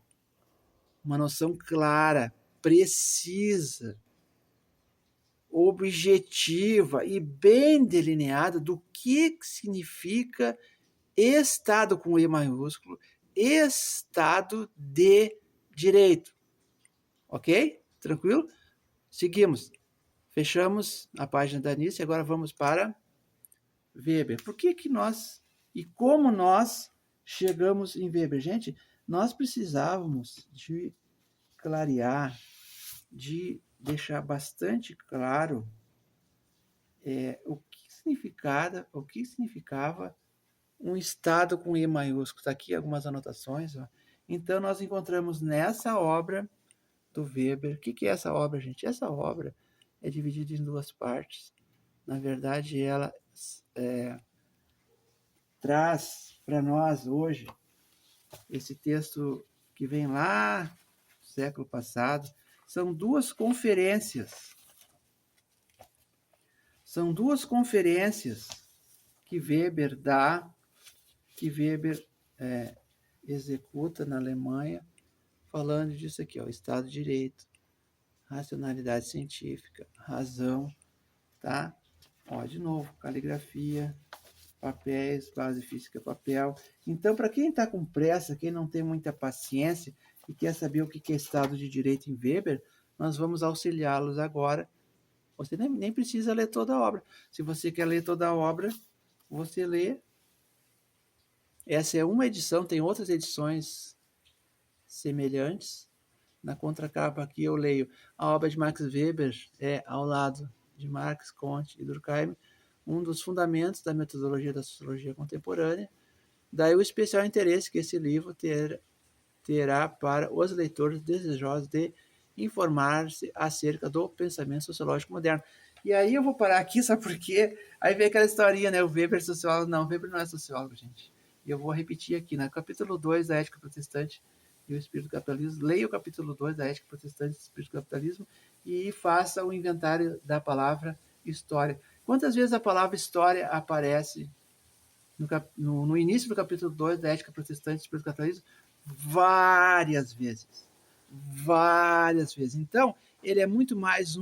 precisa, objetiva e bem delineada do que significa Estado com E maiúsculo, Estado de Direito. Ok? Tranquilo? Seguimos. Fechamos a página da Anice e agora vamos para Weber. Por que nós e como nós chegamos em Weber? Gente, nós precisávamos de clarear, de deixar bastante claro o que significava um Estado com E maiúsculo. Está aqui algumas anotações. Ó. Então, nós encontramos nessa obra do Weber. O que é essa obra, gente? Essa obra é dividida em duas partes. Na verdade, ela traz para nós hoje esse texto que vem lá do século passado. São duas conferências. São duas conferências que Weber dá, que Weber executa na Alemanha, falando disso aqui, ó, Estado de Direito, racionalidade científica, razão, tá? Ó, de novo, caligrafia, papéis, base física, papel. Então, para quem está com pressa, quem não tem muita paciência e quer saber o que é Estado de Direito em Weber, nós vamos auxiliá-los agora. Você nem precisa ler toda a obra. Se você quer ler toda a obra, você lê. Essa é uma edição, tem outras edições semelhantes. Na contracapa aqui eu leio a obra de Max Weber, ao lado de Marx, Comte e Durkheim, um dos fundamentos da metodologia da sociologia contemporânea. Daí o especial interesse que esse livro terá para os leitores desejosos de informar-se acerca do pensamento sociológico moderno. E aí eu vou parar aqui, sabe por quê? Aí vem aquela historinha, né? O Weber sociólogo. Não, o Weber não é sociólogo, gente. E eu vou repetir aqui, no capítulo 2 da Ética Protestante e o Espírito do Capitalismo. Leia o capítulo 2 da Ética Protestante e o Espírito do Capitalismo e faça o inventário da palavra história. Quantas vezes a palavra história aparece no início do capítulo 2 da Ética Protestante e o Espírito do Capitalismo? Várias vezes. Então, ele é muito mais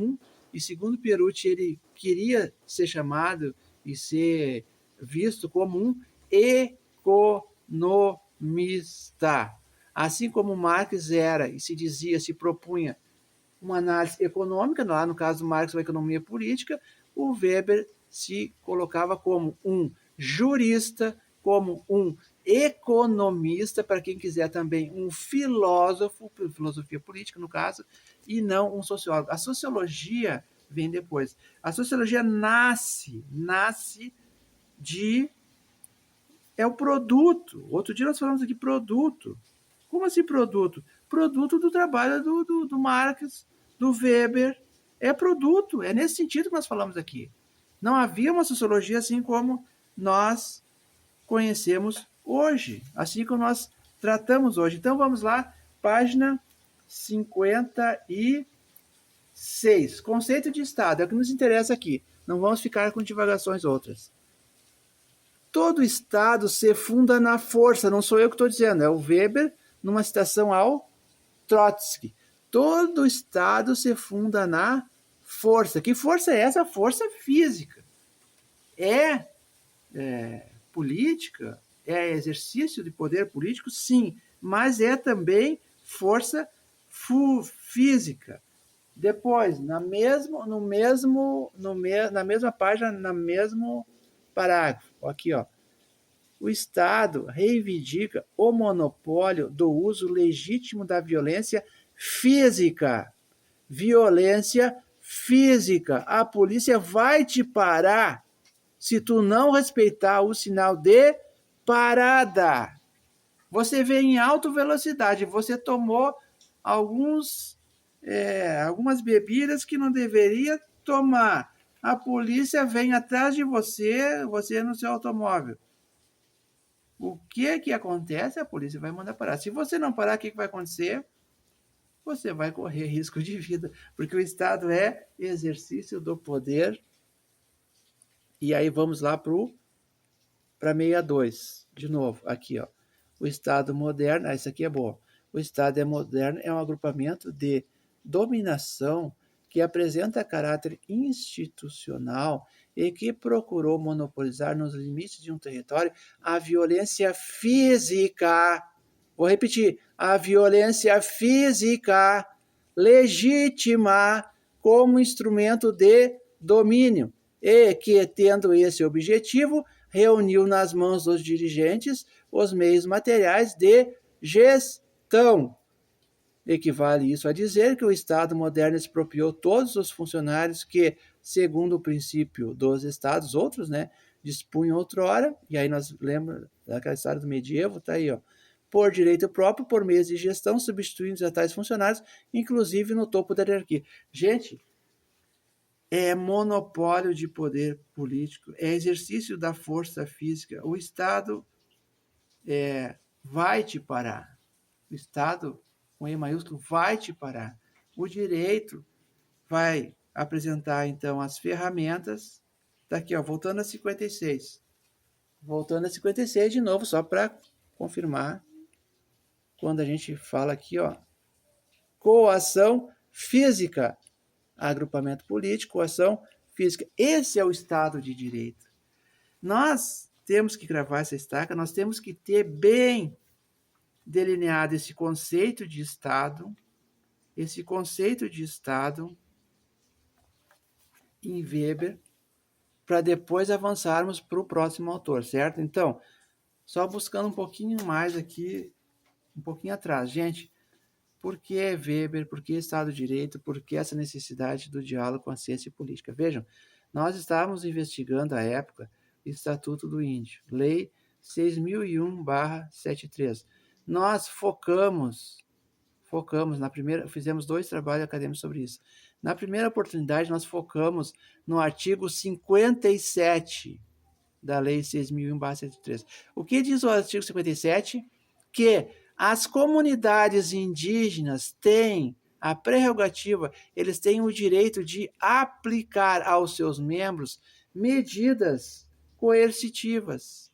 e segundo Pierucci, ele queria ser chamado e ser visto como um economista. Assim como Marx era e se propunha uma análise econômica, lá no caso do Marx, uma economia política, o Weber se colocava como um jurista, como um economista, para quem quiser também um filósofo, filosofia política no caso, e não um sociólogo. A sociologia vem depois. A sociologia nasce de... é o produto. Outro dia nós falamos aqui produto. Como assim produto? Produto do trabalho do Marx, do Weber. É produto. É nesse sentido que nós falamos aqui. Não havia uma sociologia assim como nós conhecemos hoje, assim como nós tratamos hoje. Então vamos lá, página 56. Conceito de Estado, é o que nos interessa aqui. Não vamos ficar com divagações outras. Todo Estado se funda na força, não sou eu que estou dizendo, é o Weber, numa citação ao Trotsky. Todo Estado se funda na força. Que força é essa? Força física. É política? É exercício de poder político? Sim, mas é também força física. Depois, na mesma página, no mesmo parágrafo, aqui, ó. o Estado reivindica o monopólio do uso legítimo da violência física. Violência física. A polícia vai te parar se tu não respeitar o sinal de parada. Você vem em alta velocidade, você tomou algumas bebidas que não deveria tomar. A polícia vem atrás de você, você no seu automóvel. O que acontece? A polícia vai mandar parar. Se você não parar, o que vai acontecer? Você vai correr risco de vida, porque o Estado é exercício do poder. E aí vamos lá para 62, de novo, aqui, ó. O Estado moderno, isso aqui é bom. O Estado moderno é um agrupamento de dominação que apresenta caráter institucional e que procurou monopolizar nos limites de um território a violência física. Vou repetir, a violência física legítima como instrumento de domínio e que, tendo esse objetivo, reuniu nas mãos dos dirigentes os meios materiais de gestão. Equivale isso a dizer que o Estado moderno expropriou todos os funcionários que, segundo o princípio dos Estados, outros, né, dispunham outrora, e aí nós lembramos daquela história do medievo, tá aí, ó, por direito próprio, por meios de gestão, substituindo a tais funcionários, inclusive no topo da hierarquia. Gente, é monopólio de poder político, é exercício da força física. O Estado vai te parar. O Estado, com E maiúsculo, vai te parar. O direito vai apresentar, então, as ferramentas. Daqui, ó, voltando a 56. Voltando a 56 de novo, só para confirmar. Quando a gente fala aqui, ó, coação física. Agrupamento político, coação física. Esse é o Estado de Direito. Nós temos que gravar essa estaca, nós temos que ter bem delineado esse conceito de Estado em Weber, para depois avançarmos para o próximo autor, certo? Então, só buscando um pouquinho mais aqui, um pouquinho atrás. Gente, por que Weber, por que Estado de Direito, por que essa necessidade do diálogo com a ciência política? Vejam, nós estávamos investigando à época o Estatuto do Índio, Lei 6001/73. Nós focamos na primeira, fizemos 2 trabalhos acadêmicos sobre isso. Na primeira oportunidade, nós focamos no artigo 57 da Lei 6001/73. O que diz o artigo 57? Que as comunidades indígenas têm a prerrogativa, eles têm o direito de aplicar aos seus membros medidas coercitivas,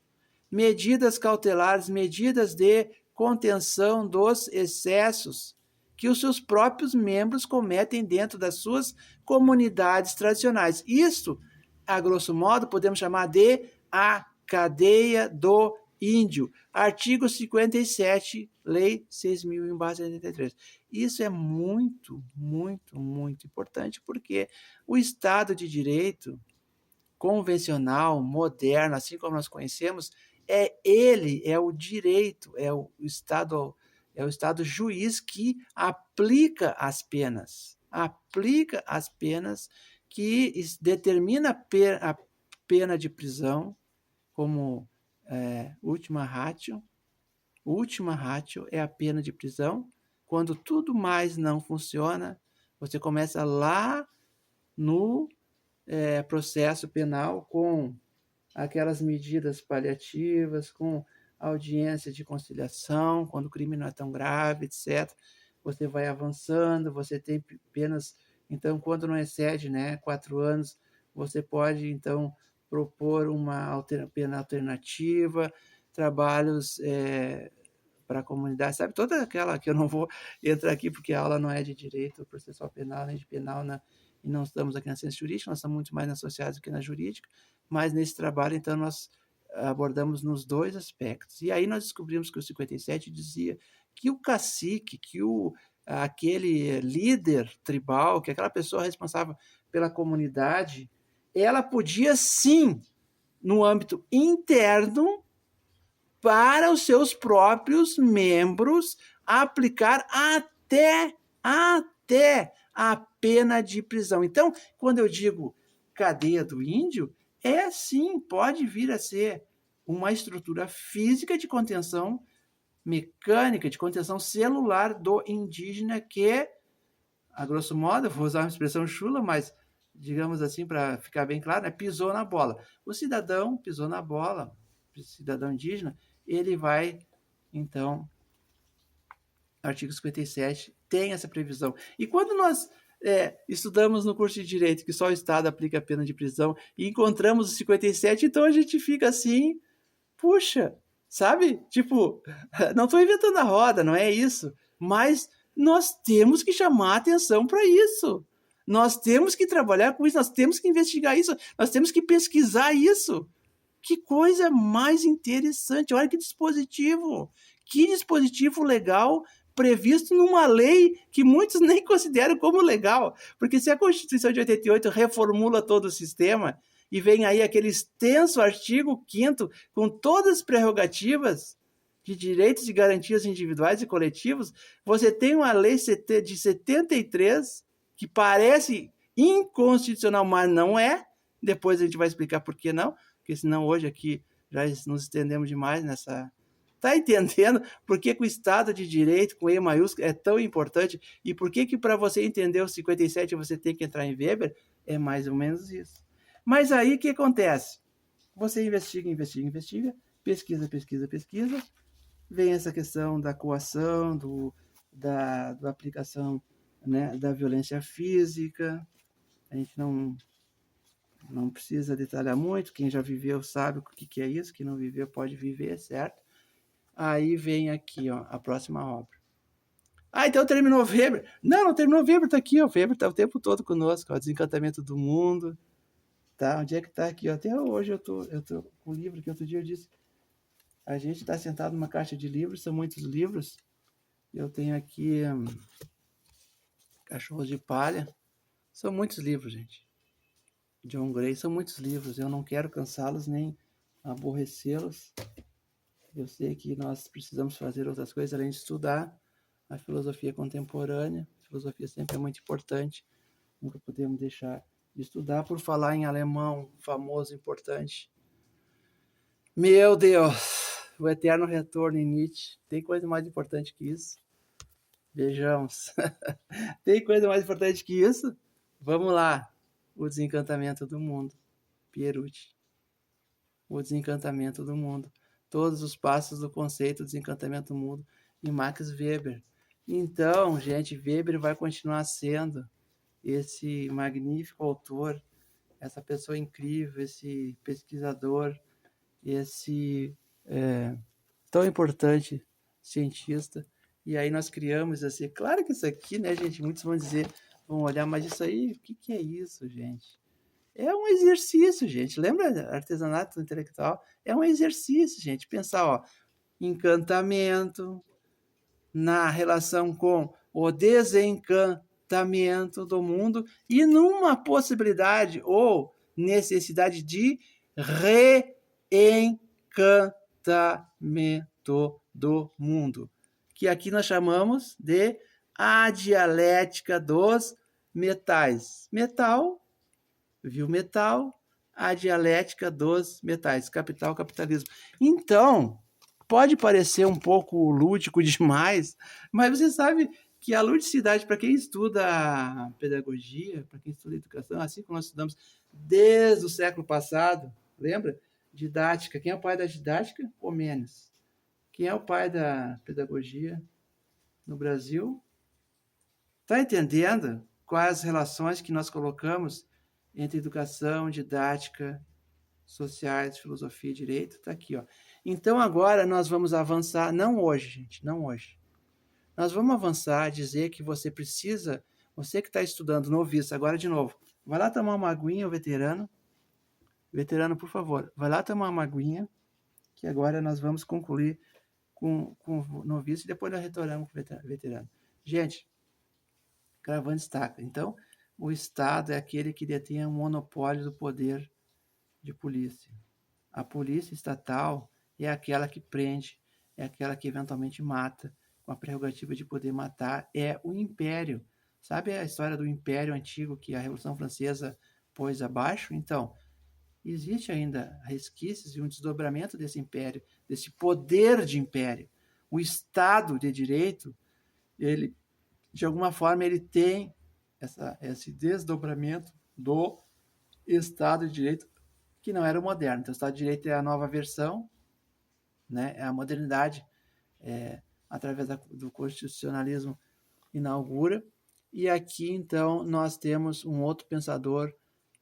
medidas cautelares, medidas de contenção dos excessos que os seus próprios membros cometem dentro das suas comunidades tradicionais. Isso, a grosso modo, podemos chamar de a cadeia do índio. Artigo 57, Lei 6.001/83. Isso é muito, muito, muito importante, porque o Estado de Direito convencional, moderno, assim como nós conhecemos, é o direito, é o Estado juiz que aplica as penas que determina a pena de prisão como última ratio. Última ratio é a pena de prisão. Quando tudo mais não funciona, você começa lá no processo penal com aquelas medidas paliativas, com audiência de conciliação, quando o crime não é tão grave, etc. Você vai avançando, você tem penas, então, quando não excede 4 anos, você pode, então, propor uma pena alternativa, trabalhos para a comunidade, sabe? Toda aquela que eu não vou entrar aqui, porque a aula não é de direito processual penal, nem de penal, e não estamos aqui na ciência jurídica, nós estamos muito mais associados do que na jurídica, mas nesse trabalho, então, nós abordamos nos 2 aspectos. E aí nós descobrimos que o 57 dizia que o cacique, que aquele líder tribal, que aquela pessoa responsável pela comunidade, ela podia sim, no âmbito interno, para os seus próprios membros aplicar até a pena de prisão. Então, quando eu digo cadeia do índio, sim, pode vir a ser uma estrutura física de contenção mecânica, de contenção celular do indígena que, a grosso modo, vou usar uma expressão chula, mas digamos assim, para ficar bem claro, pisou na bola. O cidadão pisou na bola, o cidadão indígena, ele vai, então, artigo 57 tem essa previsão. E quando nós estudamos no curso de Direito que só o Estado aplica a pena de prisão e encontramos o 57, então a gente fica assim, puxa, sabe? Tipo, não estou inventando a roda, não é isso. Mas nós temos que chamar a atenção para isso. Nós temos que trabalhar com isso, nós temos que investigar isso, nós temos que pesquisar isso. Que coisa mais interessante, olha que dispositivo legal previsto numa lei que muitos nem consideram como legal, porque se a Constituição de 88 reformula todo o sistema e vem aí aquele extenso artigo 5º com todas as prerrogativas de direitos e garantias individuais e coletivos, você tem uma lei de 73 que parece inconstitucional, mas não é. Depois a gente vai explicar por que não, porque senão hoje aqui já nos estendemos demais nessa... Está entendendo por que o Estado de Direito, com E maiúsculo, é tão importante? E por que para você entender o 57 você tem que entrar em Weber? É mais ou menos isso. Mas aí o que acontece? Você investiga, pesquisa, vem essa questão da coação, da aplicação, né, da violência física. A gente não precisa detalhar muito, quem já viveu sabe o que é isso, quem não viveu pode viver, certo? Aí vem aqui, ó, a próxima obra. Então terminou o Weber. Não terminou o Weber, tá aqui, ó. O Weber tá o tempo todo conosco, ó, Desencantamento do Mundo. Tá? Onde é que tá aqui? Ó? Até hoje eu tô com o livro que outro dia eu disse. A gente tá sentado numa caixa de livros, são muitos livros. Eu tenho aqui Cachorros de Palha. São muitos livros, gente. John Gray, são muitos livros. Eu não quero cansá-los nem aborrecê-los. Eu sei que nós precisamos fazer outras coisas além de estudar a filosofia contemporânea. A filosofia sempre é muito importante. Nunca podemos deixar de estudar. Por falar em alemão, famoso, importante. Meu Deus! O eterno retorno em Nietzsche. Tem coisa mais importante que isso? Vejamos. Tem coisa mais importante que isso? Vamos lá. O Desencantamento do Mundo. Pierucci. O Desencantamento do Mundo. Todos os passos do conceito Desencantamento do Mundo em Max Weber. Então, gente, Weber vai continuar sendo esse magnífico autor, essa pessoa incrível, esse pesquisador, esse tão importante cientista. E aí nós criamos assim, claro que isso aqui, né, gente, muitos vão dizer, vão olhar, mas isso aí, o que é isso, gente? É um exercício, gente. Lembra artesanato intelectual? É um exercício, gente. Pensar, ó, encantamento na relação com o desencantamento do mundo e numa possibilidade ou necessidade de reencantamento do mundo, que aqui nós chamamos de a dialética dos metais. Metal, viu metal, a dialética dos metais, capital, capitalismo. Então, pode parecer um pouco lúdico demais, mas você sabe que a ludicidade, para quem estuda pedagogia, para quem estuda educação, assim como nós estudamos desde o século passado, lembra? Didática. Quem é o pai da didática? Comênios. Quem é o pai da pedagogia no Brasil? Está entendendo quais as relações que nós colocamos entre educação, didática, sociais, filosofia e direito? Está aqui, ó. Então, agora nós vamos avançar, não hoje, gente, não hoje. Nós vamos avançar, dizer que você precisa, você que está estudando noviço, agora de novo, vai lá tomar uma aguinha, o veterano. Veterano, por favor, vai lá tomar uma aguinha, que agora nós vamos concluir com o noviço e depois nós retornamos com o veterano. Gente, gravando estaca. Então, o Estado é aquele que detém o monopólio do poder de polícia. A polícia estatal, é aquela que prende, é aquela que eventualmente mata, com a prerrogativa de poder matar, é o império. Sabe a história do império antigo que a Revolução Francesa pôs abaixo? Então, existe ainda resquícios e um desdobramento desse império, desse poder de império. O Estado de Direito, ele, de alguma forma, ele tem esse desdobramento do Estado de Direito, que não era o moderno. Então, o Estado de Direito é a nova versão, né? É a modernidade, através do constitucionalismo, inaugura. E aqui, então, nós temos um outro pensador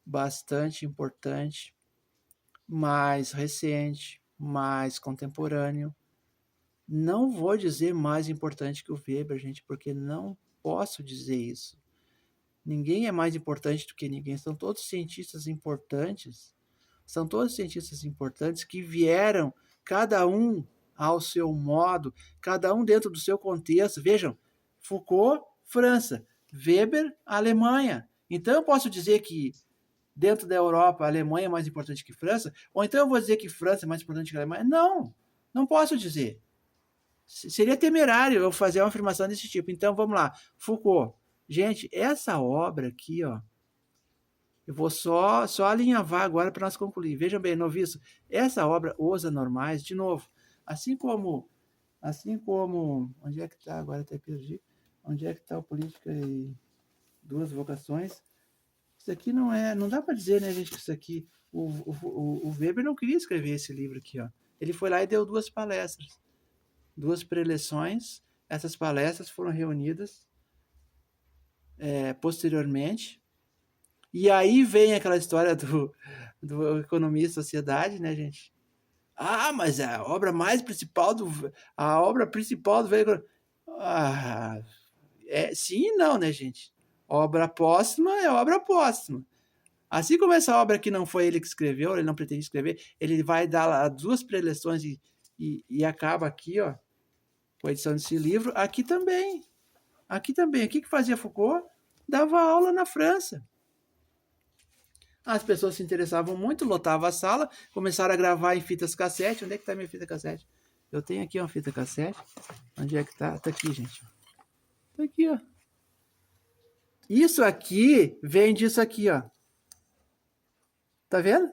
bastante importante, mais recente, mais contemporâneo. Não vou dizer mais importante que o Weber, gente, porque não posso dizer isso. Ninguém é mais importante do que ninguém. São todos cientistas importantes. São todos cientistas importantes que vieram, cada um ao seu modo, cada um dentro do seu contexto. Vejam, Foucault, França, Weber, Alemanha. Então eu posso dizer que dentro da Europa a Alemanha é mais importante que França? Ou então eu vou dizer que França é mais importante que a Alemanha? Não, não posso dizer. Seria temerário eu fazer uma afirmação desse tipo. Então vamos lá, Foucault. Gente, essa obra aqui, ó, eu vou só alinhavar agora para nós concluir. Vejam bem, noviço, essa obra, Os Anormais, de novo, assim como, onde é que está? Agora até perdi. Onde é que está o Política e Duas Vocações? Isso aqui não dá para dizer, né, gente, que isso aqui, o Weber não queria escrever esse livro aqui, ó. Ele foi lá e deu 2 palestras, 2 preleções. Essas palestras foram reunidas posteriormente. E aí vem aquela história do Economia e Sociedade, né, gente? Ah, mas a obra principal do Weber. Sim e não, né, gente? Obra póstuma é obra póstuma. Assim como essa obra que não foi ele que escreveu, ele não pretende escrever, ele vai dar lá 2 preleções e acaba aqui, ó, com a edição desse livro. Aqui também. O que fazia Foucault? Dava aula na França. As pessoas se interessavam muito, lotavam a sala, começaram a gravar em fitas cassete. Onde é que está minha fita cassete? Eu tenho aqui uma fita cassete. Onde é que está? Está aqui, gente. Está aqui, ó. Isso aqui vem disso aqui, ó. Tá vendo?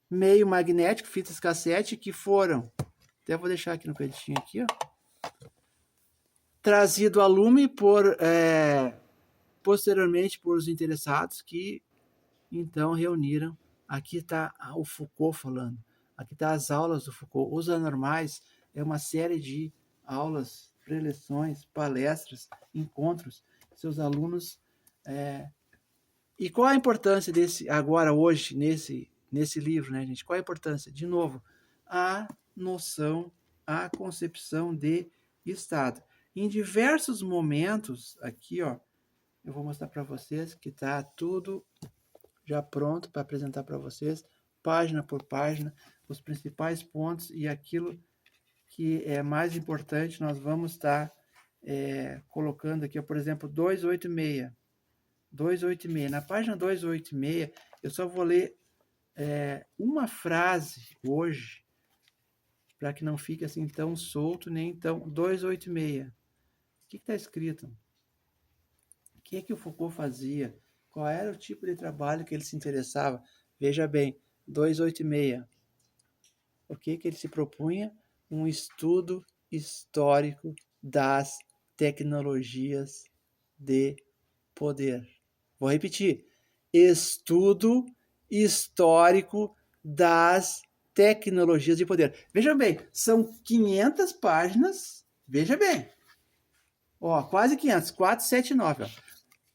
Meio magnético, fitas cassete que foram. Até vou deixar aqui no cantinho aqui, ó. Trazido a lume posteriormente por os interessados que então reuniram. Aqui está o Foucault falando. Aqui está as aulas do Foucault. Os Anormais é uma série de aulas, preleções, palestras, encontros. Seus alunos. E qual a importância desse, agora, hoje, nesse livro, né, gente? Qual a importância? De novo, a noção, a concepção de Estado. Em diversos momentos, aqui, ó, eu vou mostrar para vocês que está tudo já pronto para apresentar para vocês, página por página, os principais pontos e aquilo que é mais importante, nós vamos estar colocando aqui, ó, por exemplo, 286. 286. Na página 286, eu só vou ler uma frase hoje, para que não fique assim tão solto, nem tão... 286. O que está escrito? O que é que o Foucault fazia? Qual era o tipo de trabalho que ele se interessava? Veja bem, 286. O que ele se propunha? Um estudo histórico das tecnologias de poder. Vou repetir. Estudo histórico das tecnologias de poder. Veja bem, são 500 páginas. Veja bem. Ó, quase 500. 479, ó.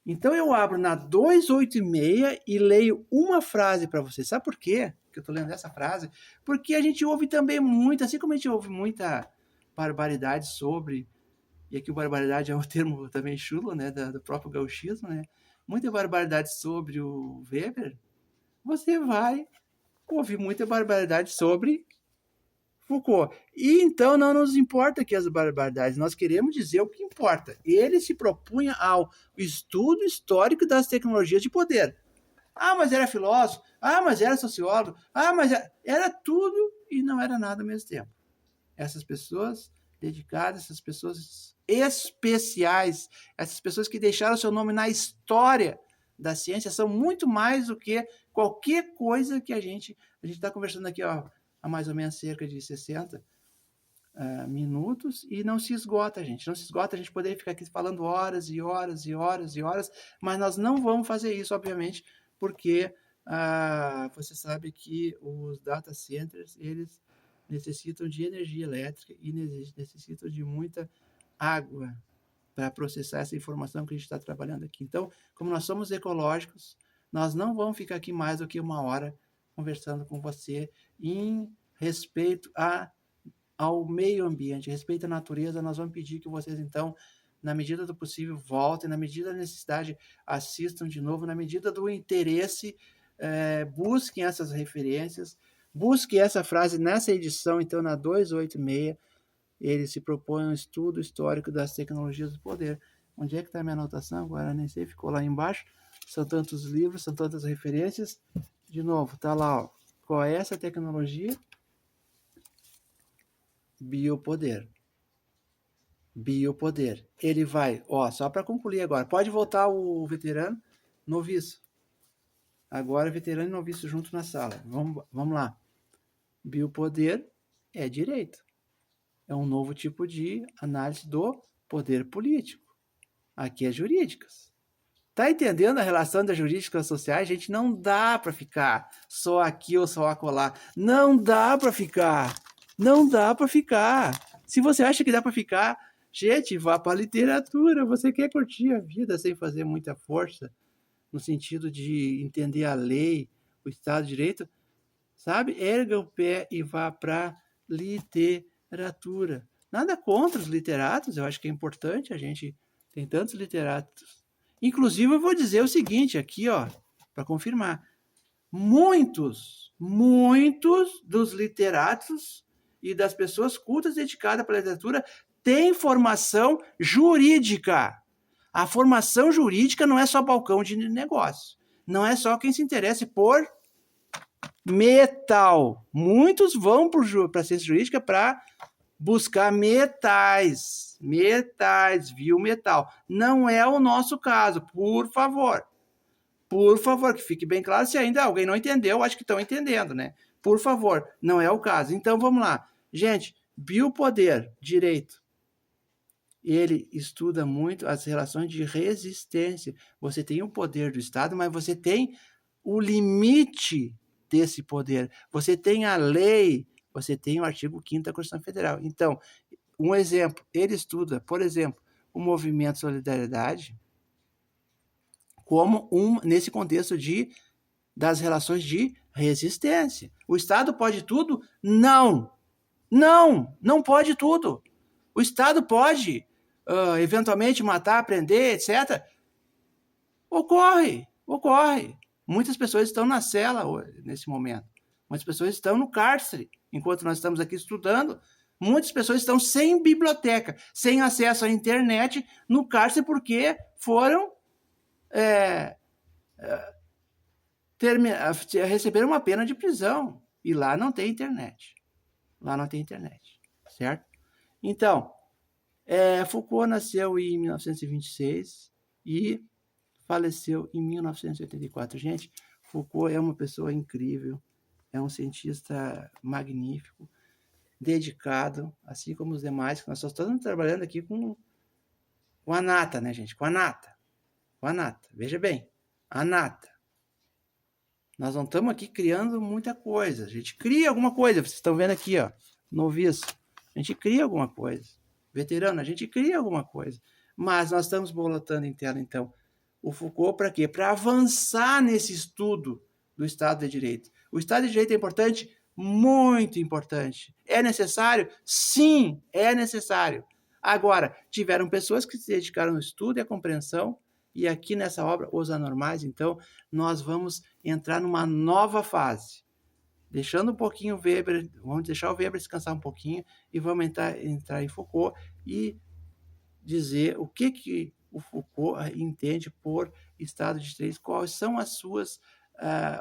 Então eu abro na 286 e leio uma frase para você. Sabe por quê que eu estou lendo essa frase? Porque a gente ouve também muito, assim como a gente ouve muita barbaridade sobre, e aqui o barbaridade é um termo também chulo, né, do próprio gauchismo, né? Muita barbaridade sobre o Weber, você vai ouvir muita barbaridade sobre Foucault. E então não nos importa aqui as barbaridades, nós queremos dizer o que importa. Ele se propunha ao estudo histórico das tecnologias de poder. Ah, mas era filósofo. Ah, mas era sociólogo. Ah, mas era tudo e não era nada ao mesmo tempo. Essas pessoas dedicadas, essas pessoas especiais, essas pessoas que deixaram seu nome na história da ciência, são muito mais do que qualquer coisa que a gente está conversando aqui, ó, há mais ou menos cerca de 60 minutos, e não se esgota, gente. Não se esgota, a gente poderia ficar aqui falando horas e horas e horas e horas, mas nós não vamos fazer isso, obviamente, porque você sabe que os data centers, eles necessitam de energia elétrica e necessitam de muita água para processar essa informação que a gente está trabalhando aqui. Então, como nós somos ecológicos, nós não vamos ficar aqui mais do que 1 hora conversando com você em respeito ao meio ambiente, respeito à natureza. Nós vamos pedir que vocês, então, na medida do possível, voltem, na medida da necessidade, assistam de novo, na medida do interesse, busquem essas referências, busquem essa frase nessa edição, então, na 286, ele se propõe um estudo histórico das tecnologias do poder. Onde é que está a minha anotação? Agora nem sei, ficou lá embaixo. São tantos livros, são tantas referências. De novo, está lá, ó. Qual é essa tecnologia? Biopoder. Biopoder. Ele vai, ó, só para concluir agora. Pode voltar o veterano, noviço. Agora veterano e noviço junto na sala. Vamos lá. Biopoder é direito. É um novo tipo de análise do poder político. Aqui é jurídicas. Tá entendendo a relação das jurídicas sociais? Gente, não dá para ficar só aqui ou só acolá. Não dá para ficar. Não dá para ficar. Se você acha que dá para ficar, gente, vá para a literatura. Você quer curtir a vida sem fazer muita força, no sentido de entender a lei, o Estado de Direito, sabe? Erga o pé e vá para literatura. Nada contra os literatos, eu acho que é importante, a gente tem tantos literatos. Inclusive, eu vou dizer o seguinte aqui, ó, para confirmar. Muitos dos literatos e das pessoas cultas dedicadas para a literatura têm formação jurídica. A formação jurídica não é só balcão de negócio. Não é só quem se interessa por metal. Muitos vão para a ciência jurídica para buscar metais, viu, metal. Não é o nosso caso, por favor. Por favor, que fique bem claro. Se ainda alguém não entendeu, acho que estão entendendo, né? Por favor, não é o caso. Então, vamos lá. Gente, biopoder, direito. Ele estuda muito as relações de resistência. Você tem o poder do Estado, mas você tem o limite desse poder. Você tem a lei, você tem o artigo 5º da Constituição Federal. Então, um exemplo, ele estuda, por exemplo, o movimento Solidariedade como nesse contexto das relações de resistência. O Estado pode tudo? Não! Não pode tudo. O Estado pode, eventualmente, matar, prender, etc. Ocorre. Muitas pessoas estão na cela nesse momento. Muitas pessoas estão no cárcere, enquanto nós estamos aqui estudando. Muitas pessoas estão sem biblioteca, sem acesso à internet, no cárcere, porque foram receberam uma pena de prisão. E lá não tem internet. Certo? Então, Foucault nasceu em 1926 e faleceu em 1984. Gente, Foucault é uma pessoa incrível, é um cientista magnífico, dedicado, assim como os demais, que nós só estamos trabalhando aqui com a nata, né, gente? Com a nata. Veja bem, a nata. Nós não estamos aqui criando muita coisa. A gente cria alguma coisa. Vocês estão vendo aqui, ó, noviço. A gente cria alguma coisa. Veterano, a gente cria alguma coisa. Mas nós estamos bolotando em tela, então, o Foucault para quê? Para avançar nesse estudo do Estado de Direito. O Estado de Direito é importante? Muito importante. É necessário? Sim, é necessário. Agora, tiveram pessoas que se dedicaram ao estudo e à compreensão, e aqui nessa obra, Os Anormais, então, nós vamos entrar numa nova fase. Deixando um pouquinho o Weber, vamos deixar o Weber descansar um pouquinho e vamos entrar em Foucault e dizer o que o Foucault entende por Estado de Direito, quais são as suas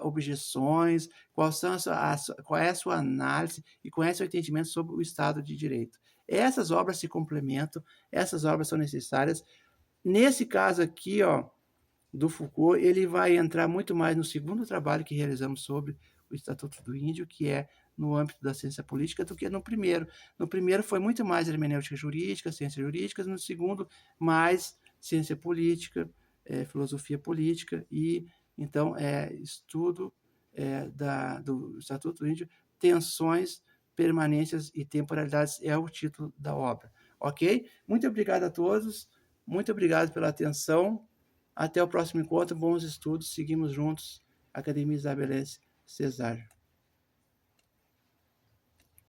objeções, qual é a sua análise e qual é o seu entendimento sobre o Estado de Direito. Essas obras se complementam, essas obras são necessárias. Nesse caso aqui, ó, do Foucault, ele vai entrar muito mais no segundo trabalho que realizamos sobre o Estatuto do Índio, que é no âmbito da ciência política, do que no primeiro. No primeiro foi muito mais hermenêutica jurídica, ciências jurídicas, no segundo, mais ciência política, filosofia política e, então, estudo do Estatuto do Índio, tensões, permanências e temporalidades é o título da obra. Ok? Muito obrigado a todos, muito obrigado pela atenção. Até o próximo encontro, bons estudos, seguimos juntos. Academia Isabelense Cesário.